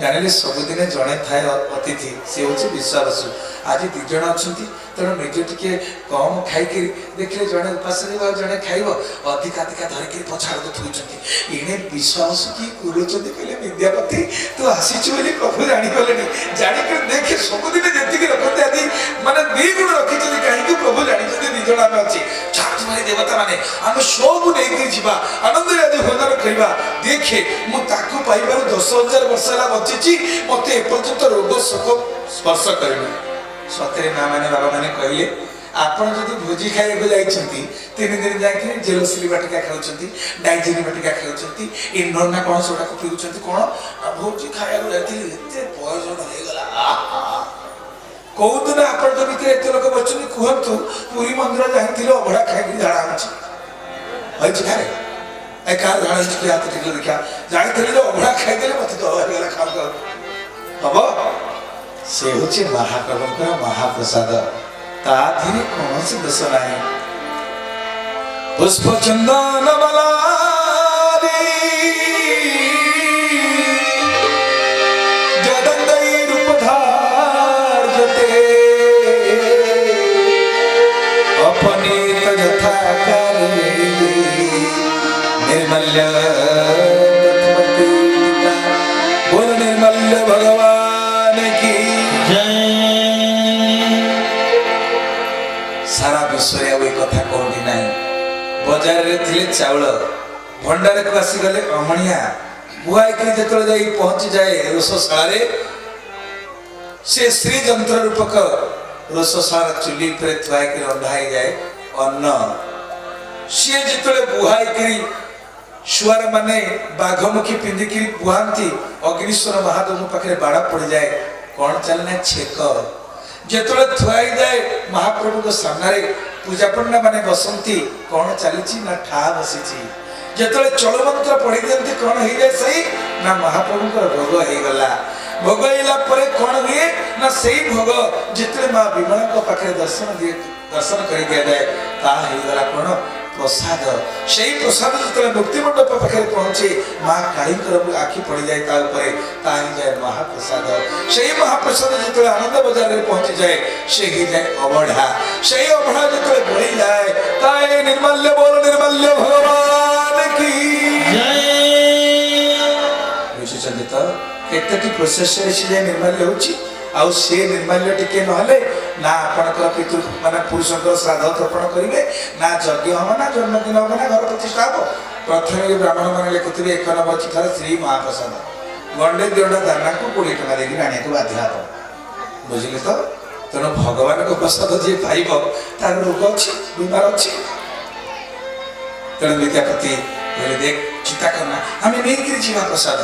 ଜାଣିଲେ ସବୁଦିନେ ଜଣେ ଥାଏ ଅତିଥି, ସେ ହେଉଛି ବିଶ୍ୱାବସୁ। ଆଜି 2 ଜଣ ଅଛନ୍ତି, ତେଣୁ ନିଜେ ଟିକେ କମ୍ ଖାଇକି ଦେଖିଲେ ଜଣେ ଉପାସ ରହିବ ଆଉ ଜଣେ ଖାଇବ, ଅଧିକା ଧରିକି ପଛାଡ଼କୁ ଥୋଇଛନ୍ତି। ଏଣେ ବିଶ୍ୱାବସୁ କି କରୁଛନ୍ତି କହିଲେ, ବିଦ୍ୟାପତି ତୁ ଆସିଛୁ ବୋଲି ପ୍ରଭୁ ଜାଣିଗଲେଣି। ଜାଣିକରି ଦେଖେ ସବୁଦିନେ ଯେତିକି ରଖନ୍ତି ଆଜି ମାନେ 2 ଗୁଣ ରଖିଛନ୍ତି। କାହିଁକି? ପ୍ରଭୁ ଜାଣିଛନ୍ତି 2 ଜଣ ଆମେ ଅଛି। ଭାଇ ଦେବତା ମାନେ ଆମେ ସବୁ ନେଇକି ଯିବା, ଆନନ୍ଦରେ ଆଜି ଭୋଜନ କରିବା। ଦେଖେ ମୁଁ ତାକୁ ପାଇବାରୁ 10,000 ବର୍ଷ ହେଲା ବଞ୍ଚିଛି, ମତେ ଏପର୍ଯ୍ୟନ୍ତ ରୋଗ ଶୋକ ସ୍ପର୍ଶ କରିନି। ସତରେ ମା ମାନେ ବାବା ମାନେ କହିଲେ, ଆପଣ ଯଦି ଭୋଜି ଖାଇବାକୁ ଯାଇଛନ୍ତି 3 ଦିନ ଯାଇକି ଜେଲୋସିଲି ବାଟିକା ଖାଉଛନ୍ତି, ଡାଇଜିନି ବାଟିକା ଖାଉଛନ୍ତି, ଇନ୍ଧନ ନା କଣ ସେଗୁଡ଼ାକୁ ପିଉଛନ୍ତି। କଣ ଭୋଜି ଖାଇବାକୁ ଯାଇଥିଲି, ଏତେ ପ୍ରୟୋଜନ ହେଇଗଲା। କୋଉଦିନ ଆପଣଙ୍କ ଭିତରେ ଏତେ ଲୋକ ବସିଛନ୍ତି କୁହନ୍ତୁ ପୁରୀ ମନ୍ଦିର ଯାଇଥିଲେ ଅଭଡ଼ା ଖାଇକି ଝାଡ଼ା ହେଉଛି ହେଇଛି ଖାରେ ଏ କାହାର ଝାଡ଼ା ହେଇଛି କି ହାତ ଟିକେ ଦେଖିଆ ଯାଇଥିଲି ଯେ ଅଭଡ଼ା ଖାଇଦେଲେ ମତେ ଦଳ ହେଇଗଲା ଖାଉ ଖାଉ ହବ ସେ ହେଉଛି ମହାପ୍ରଭୁଙ୍କର ମହାପ୍ରସାଦ ତା ଧୀରେ କୌଣସି ଦୋଷ ନାହିଁ ପୁଷ୍ପ ଚନ୍ଦନ बोल निर्मल्य भगवान की जय सारा विश्व कथा कहती ना बजार थे चाउल भंडार को आसीगले अमणिया बुआई जो पहुंची जाए रोषशाला से श्री जंत्र रूपक रोषशाला चुली पर थुआई रंधाई जाए अन्न सी जो बुहाई शुआर माने बाघमुखी पिंधिकी बुहांती अग्निश्वर महादेव पाखे बाड़ पड़ जाए कौन चलना छेक जो थुआई जाए महाप्रभु को सामने पूजा पंडा माने बसंती कौन चली ना ठा बसी जो चल मंत्र पढ़ी दिखती कौन हो जाए सही ना महाप्रभु भोग हो गला भोग होगा कौन हुए ना सही भोग जिते माँ विमला पाखे दर्शन कर दिया जाए तागला कौन प्रसाद से प्रसाद जो मुक्ति मंडप पाखे पहुंचे माँ काली आखि पड़ जाए जाए महाप्रसाद से महाप्रसाद जो आनंद बजार में पहुंची जाए से ही जाए अबढ़ा से अबढ़ा जो बड़ी जाए ताए निर्मल्य बोल निर्मल्य भगवान की बुझुଛନ୍ତି ତ କେତେଟି ପ୍ରୋସେସ ରେ ସେ ନିର୍ମାଲ୍ୟ ହେଉଛି ଆଉ ସେ ନିର୍ମାଲ୍ୟ ଟିକେ ନହେଲେ ना आपणकर पितृ माने पुरुषकर श्राद्ध तर्पण करेंगे ना यज्ञ हम ना जन्मदिन हम ना घर प्रतिष्ठा हम प्रथम ब्राह्मण मैंने लिखुवे 1 नंबर चिठार श्री महाप्रसाद गंडे दिवटा दाना को 20 टका देगी आने को बाध्य आप बुझे तो तेणु भगवान को प्रसाद जी पाइब तार रोग अच्छी बीमार अच्छी तेणु विद्यापति कहले देख चिंता करना आम नहीं जीवा प्रसाद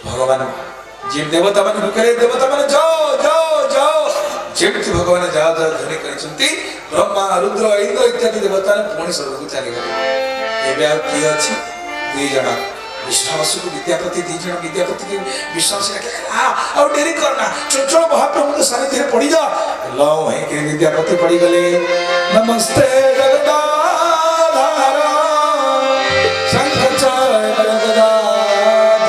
भगवान जी देवता मान करे देवता मान जाओ जाओ जाओ जेमती भगवान जाओ जाओ ध्वनि करछंती ब्रह्मा रुद्र इंद्र इत्यादि देवता ने पुणी स्वर्ग को चली गले एबे आ की अछि दुई जण विश्वास को विद्यापति दी जण विद्यापति के विश्वास रखे आ और देरी करना चंचल महाप्रभु के सानिध्य में पड़ी जा लो है के विद्यापति पड़ी गले नमस्ते जगदाधार शंखचर जगदाधार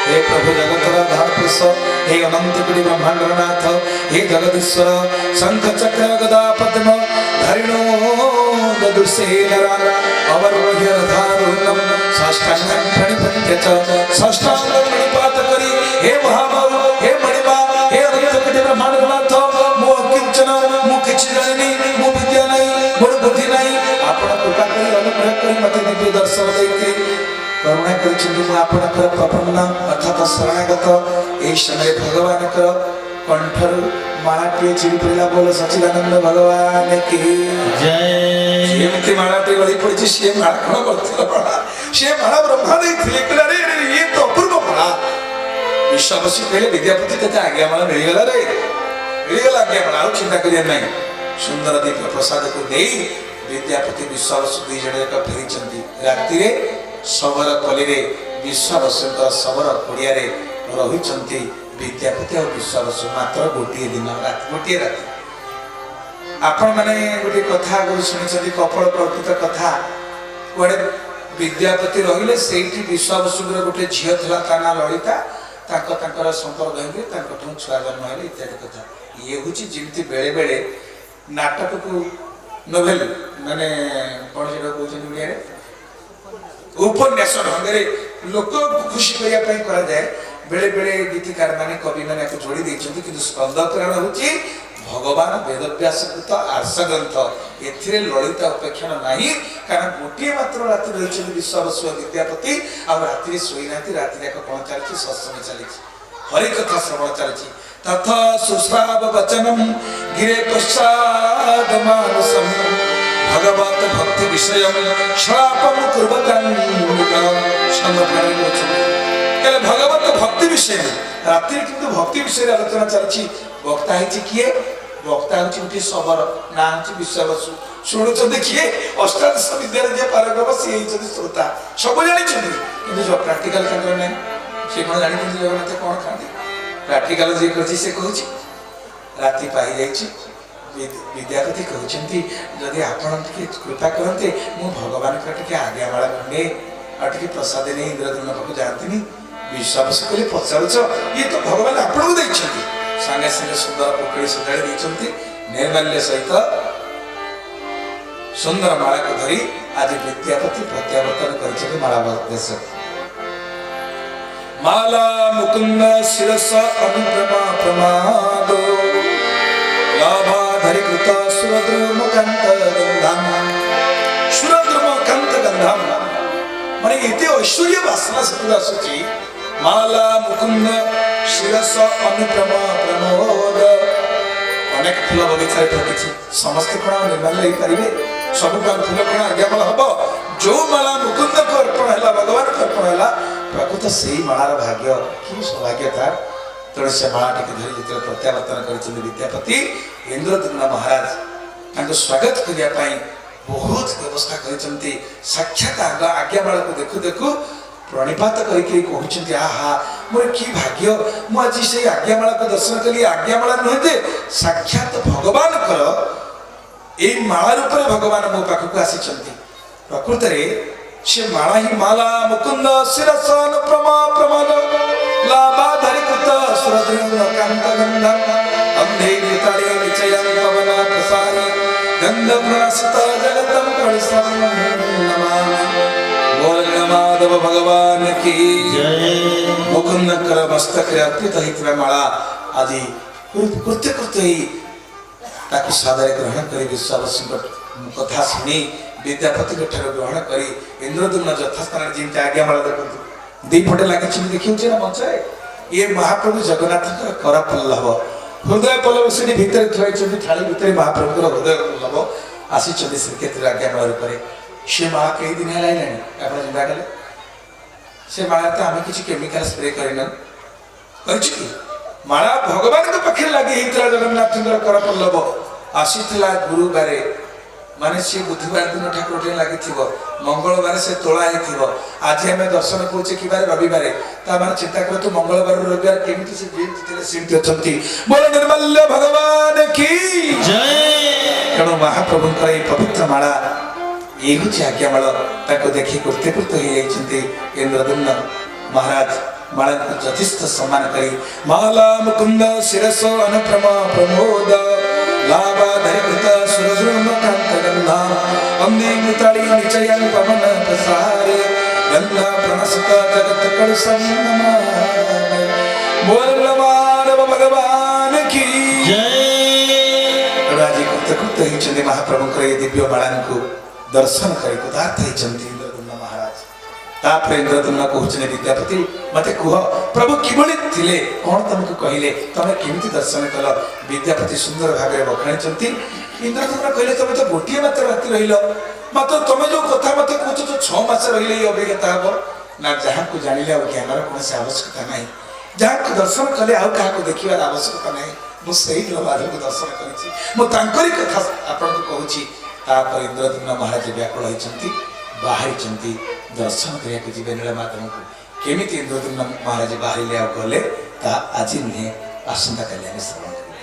हे प्रभु जगतराधार पुरुष हे अनंत कोटि ब्रह्मांड नाथ हे जगदीश्वर शंख चक्र गदा पद्म धरिणो ददुसेनरा अवरोह्यधारुणम साष्टांगं प्रणिपत्य च साष्टांगं प्रणिपात करी हे महाभाव हे मणिमा हे अनंत कोटि ब्रह्मांड नाथ मो किंचन मो किछि जानि मो विद्या नहीं मोर बुद्धि नहीं आपण कृपा करी अनुग्रह करी मते दिव्य दर्शन देके करुणा करिछिन आपणकर प्रपन्न अर्थात शरणागत ए समय भगवान कंठर मालाटी चिड़ी पड़ा बोल सचिदानंद भगवान की जय एमती मालाटी गली पड़ी सी माला कौन कर सी माला ब्रह्मा नहीं रे ये तो अपूर्व माला विश्वासी कहले विद्यापति ते आज्ञा माला मिलगला रे मिलगला आज्ञा माला और चिंता करिया नहीं सुंदर दिव्य प्रसाद को देई विद्यापति विश्वास दुई जण एक फेरी राति रे सबर कली रे विश्वासंकर सबर पड़िया रे रही विद्यापति और विश्वास मात्र गोटे दिन रात गोटे रात आपण मैंने गोटे कथा शुणी कपल कल्पित कथा कड़े विद्यापति रहिले से विश्वास गोटे झील था ता ना ललिता संपर्क होकर छुआ जन्म है इत्यादि कथा ये हूँ जमी बेले बेले नाटक को नोवेल माने कौन से कहते उपन्यास ढंग लोक खुशी करने बेले बेले गीतिकार माने कवि माने जोड़ी देइछन्ति किंतु स्कंद पुराण होची भगवान वेदव्यास कृत आर्ष ग्रंथ एथिरे ललिता उपेक्षण नाही कारण गोटे मात्र राति रहिछन्ति विश्वावसु विद्यापति आ राति रे सोइनाति राति रे कोन चलछि सत्संग चलछि हरि कथा श्रवण चलछि तथा सुश्राव वचनम गिरे पश्चाद मानसम भगवत भक्ति विषयम श्रापम कुर्वतन संग करे ତାହେଲେ ଭଗବତ ଭକ୍ତି ବିଷୟରେ ରାତିରେ କିନ୍ତୁ ଭକ୍ତି ବିଷୟରେ ଆଲୋଚନା ଚାଲିଛି। ବକ୍ତା ହେଇଛି କିଏ? ବକ୍ତା ହେଉଛି ଗୋଟିଏ ଶବର, ନା ହେଉଛି ବିଶ୍ୱାବସୁ। ଶୁଣୁଛନ୍ତି କିଏ? ଅଷ୍ଟାଦଶ ବିଦ୍ୟାରେ ଯିଏ ପାରଙ୍ଗମ ସିଏ ହେଇଛନ୍ତି ଶ୍ରୋତା। ସବୁ ଜାଣିଛନ୍ତି କିନ୍ତୁ ଯୋଉ ପ୍ରାକ୍ଟିକାଲ ତାଙ୍କର ନାହିଁ। ସେ କଣ ଜାଣିଛନ୍ତି ଜଗନ୍ନାଥ କଣ ଖାଆନ୍ତି? ପ୍ରାକ୍ଟିକାଲ ଯିଏ କରିଛି ସେ କହୁଛି। ରାତି ପାଇଯାଇଛି, ବିଦ୍ୟାପତି କହୁଛନ୍ତି ଯଦି ଆପଣ ଟିକେ କୃପା କରନ୍ତେ ମୁଁ ଭଗବାନଙ୍କ ଟିକେ ଆଜ୍ଞାମାଳ ଖଣ୍ଡେ ଆଉ ଟିକେ ପ୍ରସାଦ ନେଇ ଇନ୍ଦ୍ରଦ୍ୟୁମ୍ନ ପାଖକୁ ଯାଆନ୍ତିନି। ବିଶ୍ୱାସ କରି ପଚାରୁଛ, ଇଏ ତ ଭଗବାନ ଆପଣଙ୍କୁ ଦେଇଛନ୍ତି। ସାଙ୍ଗେ ସାଙ୍ଗେ ସୁନ୍ଦର ପୋଖରୀ ସଜାଡ଼ି ଦେଇଛନ୍ତି। ନିର୍ମାଲ୍ୟ ସହିତ ସୁନ୍ଦର ମାଳାକୁ ଧରି ଆଜି ବିଦ୍ୟାପତି ପ୍ରତ୍ୟାବର୍ତ୍ତନ କରିଛନ୍ତି ମାଳା ଦେଶ। ମାଲା ମୁକୁନ୍ଦ ଶିରସ ଅନୁପ୍ରମା ପ୍ରମାଦ ଲାଭାଧରି କୃତ ସୁରଦ୍ରୁମ କାନ୍ତ ଗନ୍ଧାମ। ସୁରଦ୍ରୁମ କାନ୍ତ ଗନ୍ଧାମ ମାନେ ଏତେ ଐଶ୍ୱର୍ଯ୍ୟ ବାସନା ସେଥିରେ ଆସୁଛି। ମାଲା ମୁକୁନ୍ଦ ଶିରସ ଅନୁପ୍ରମ ପ୍ରମୋଦ। ଅନେକ ଫୁଲ ବଗିଚାରେ ଫୁଟିଛି, ସମସ୍ତେ କଣ ନିର୍ମାଲ୍ୟ ହେଇପାରିବେ? ସବୁ ଫୁଲ କଣ ଆଜ୍ଞାମାଳ ହବ? ଯୋଉ ମାଳା ମୁକୁନ୍ଦକୁ ଅର୍ପଣ ହେଲା, ଭଗବାନଙ୍କୁ ଅର୍ପଣ ହେଲା, ପ୍ରକୃତ ସେଇ ମାଳାର ଭାଗ୍ୟ କି ସୌଭାଗ୍ୟ ତାର। ତେଣୁ ସେ ମାଳା ଟିକେ ଧରି ଯେତେବେଳେ ପ୍ରତ୍ୟାବର୍ତ୍ତନ କରିଛନ୍ତି ବିଦ୍ୟାପତି, ଇନ୍ଦ୍ରଦ୍ୟୁମ୍ନ ମହାରାଜ ତାଙ୍କୁ ସ୍ୱାଗତ କରିବା ପାଇଁ ବହୁତ ବ୍ୟବସ୍ଥା କରିଛନ୍ତି। ସାକ୍ଷାତ ଆଜ୍ଞାମାଳକୁ ଦେଖୁ ଦେଖୁ ପ୍ରଣିପାତ କରିକି କହୁଛନ୍ତି, ଆହା ମୋର କି ଭାଗ୍ୟ, ମୁଁ ଆଜି ସେଇ ଆଜ୍ଞାମାଳାକୁ ଦର୍ଶନ କଲି। ଆଜ୍ଞାମାଳା ନୁହେଁ ଯେ ସାକ୍ଷାତ ଭଗବାନଙ୍କର ଏଇ ମାଳା ରୂପରେ ଭଗବାନ ମୋ ପାଖକୁ ଆସିଛନ୍ତି। ପ୍ରକୃତରେ ସେ ମାଳା ହିଁ ମାଲା ମୁକୁନ୍ଦ ଶିରସ ଅନୁପ୍ରମା ପ୍ରମାଦ ଲାଭାଧରି କୃତ ସୁରଦ୍ରୁମ କାନ୍ତ ଗନ୍ଧମ ଅନ୍ଧେ ଗୀତାଳି ନିଚୟଂ ପବନ ପ୍ରସାରି ଗନ୍ଧ ପ୍ରଣସିତ ଜଗତಂ କଳିସଂ ନମାମି। बोल माधव भगवान की जय। मुकुंदकर मस्तकरे अर्पित होइଥିବା ମାଳା ଆଜି କୃତ୍ୟ କୃତ୍ୟ ହେଇ ତାକୁ ସାଦରେ ଗ୍ରହଣ କରି ବିଶ୍ୱାବସୁଙ୍କ କଥା ଶୁଣି ବିଦ୍ୟାପତିଙ୍କ ଠାରୁ ଗ୍ରହଣ କରି ଇନ୍ଦ୍ରଦ୍ୟୁମ୍ନ ଯଥାସ୍ଥାନରେ ଯେମିତି ଆଜ୍ଞାମାଳ ଦେଖନ୍ତୁ ଦି ପଟେ ଲାଗିଛନ୍ତି, ଦେଖିଉଛି ନା ମଞ୍ଚରେ। ଇଏ ମହାପ୍ରଭୁ ଜଗନ୍ନାଥଙ୍କର କର ପଲ୍ଲବ, ହୃଦୟ ପଲ୍ଲବ ସେଠି ଭିତରେ ଥୁଆଇଛନ୍ତି। ଥାଳି ଭିତରେ ମହାପ୍ରଭୁଙ୍କର ହୃଦୟ ପଲ୍ଲବ ଆସିଛନ୍ତି ଶ୍ରୀକ୍ଷେତ୍ର ଆଜ୍ଞାମାଳ ରୂପରେ। ସେ ମାଳା କେଇ ଦିନ ହେଲାଣି ଆପଣ ଚିନ୍ତା କଲେ? ସେ ମାଳା ତ ଆମେ କିଛି କେମିକାଲ ସ୍ପ୍ରେ କରିନ, କରିଛୁ କି? ମାଳା ଭଗବାନଙ୍କ ପାଖରେ ଲାଗି ହେଇଥିଲା। ଜଗନ୍ନାଥଙ୍କର କର ପଲ୍ଲବ ଆସିଥିଲା ଗୁରୁବାର, ମାନେ ସେ ବୁଧବାର ଦିନ ଠାକୁର ଲାଗିଥିବ, ମଙ୍ଗଳବାର ସେ ତୋଳା ହେଇଥିବ। ଆଜି ଆମେ ଦର୍ଶନ କରୁଛେ କି ବାର? ରବିବାର। ତା ମାନେ ଚିନ୍ତା କରନ୍ତୁ ମଙ୍ଗଳବାର ରବିବାର କେମିତି ସେ ଥିଲେ ସେମିତି ଅଛନ୍ତି। ବୋଲ ନିର୍ମାଲ୍ୟ ଭଗବାନ କି ଜୟ। ତେଣୁ ମହାପ୍ରଭୁଙ୍କର ଏଇ ପବିତ୍ର ମାଳା ଇଏ ହେଉଛି ଆଜ୍ଞାମାଳ। ତାକୁ ଦେଖି କୃତ୍ୟକୃତ ହେଇଯାଇଛନ୍ତି ଇନ୍ଦ୍ରଦ୍ୟୁମ୍ନ ମହାରାଜ। ମାଳାକୁ ଯଥେଷ୍ଟ ସମ୍ମାନ କରି ମାଲା ମୁକୁନ୍ଦ ଶିରସ ଅନୁପ୍ରମ ପ୍ରମୋଦ ଲାଭାଧରି କୃତ ସୁରଦ୍ରୁମ କାନ୍ତ ଗନ୍ଧମ ଅନ୍ଧେ ଗୀତାଳି ନିଚୟଂ ପବନ ପ୍ରସାରି ଗନ୍ଧ ପ୍ରଣସିତ ଜଗତ କଳୁଷଂ ନମାମି। ବୋଲ ମାଧବ ଭଗବାନ କି ଜୟ। ଆଜି କୃତ୍ୟକୃତ ହେଇଛନ୍ତି ମହାପ୍ରଭୁଙ୍କର ଏ ଦିବ୍ୟ ମାଳାଙ୍କୁ ଦର୍ଶନ କରି ପଦାର୍ଥ ହେଇଛନ୍ତି ଇନ୍ଦ୍ରଦ୍ୟୁମ୍ନ ମହାରାଜ। ତାପରେ ଇନ୍ଦ୍ରଦ୍ୟୁମ୍ନ କହୁଛନ୍ତି ବିଦ୍ୟାପତି ମତେ କୁହ ପ୍ରଭୁ କିଭଳି ଥିଲେ, କଣ ତମକୁ କହିଲେ, ତମେ କେମିତି ଦର୍ଶନ କଲ? ବିଦ୍ୟାପତି ସୁନ୍ଦର ଭାବରେ ବଖାଣିଛନ୍ତି। ଇନ୍ଦ୍ରଦ୍ୟୁମ୍ନ କହିଲେ ତମେ ତ ଗୋଟିଏ ମାତ୍ର ରାତି ରହିଲ, ମାତ୍ର ତମେ ଯୋଉ କଥା ମତେ କହୁଛ 6 ମାସ ରହିଲେ ଏଇ ଅଭିଜ୍ଞତା ହବ ନା? ଯାହାକୁ ଜାଣିଲେ ଆଉ ଜ୍ଞାନର କୌଣସି ଆବଶ୍ୟକତା ନାହିଁ, ଯାହାକୁ ଦର୍ଶନ କଲେ ଆଉ କାହାକୁ ଦେଖିବାର ଆବଶ୍ୟକତା ନାହିଁ। ମୁଁ ସେଇ ମାଧବକୁ ଦର୍ଶନ କରିଛି, ମୁଁ ତାଙ୍କରି କଥା ଆପଣଙ୍କୁ କହୁଛି। ତାପରେ ଇନ୍ଦ୍ରଦ୍ୟୁମ୍ନ ମହାରାଜ ବ୍ୟାକୁଳ ହେଇଛନ୍ତି, ବାହାରିଛନ୍ତି ଦର୍ଶନ କରିବାକୁ ଯିବେ ନୀଳମାଧବଙ୍କୁ। କେମିତି ଇନ୍ଦ୍ରଦ୍ୟୁମ୍ନ ମହାରାଜ ବାହାରିଲେ ଆଉ ଗଲେ ତା ଆଜି ନୁହେଁ, ଆସନ୍ତାକାଲି ଆମେ ଶ୍ରବଣ କରିବା।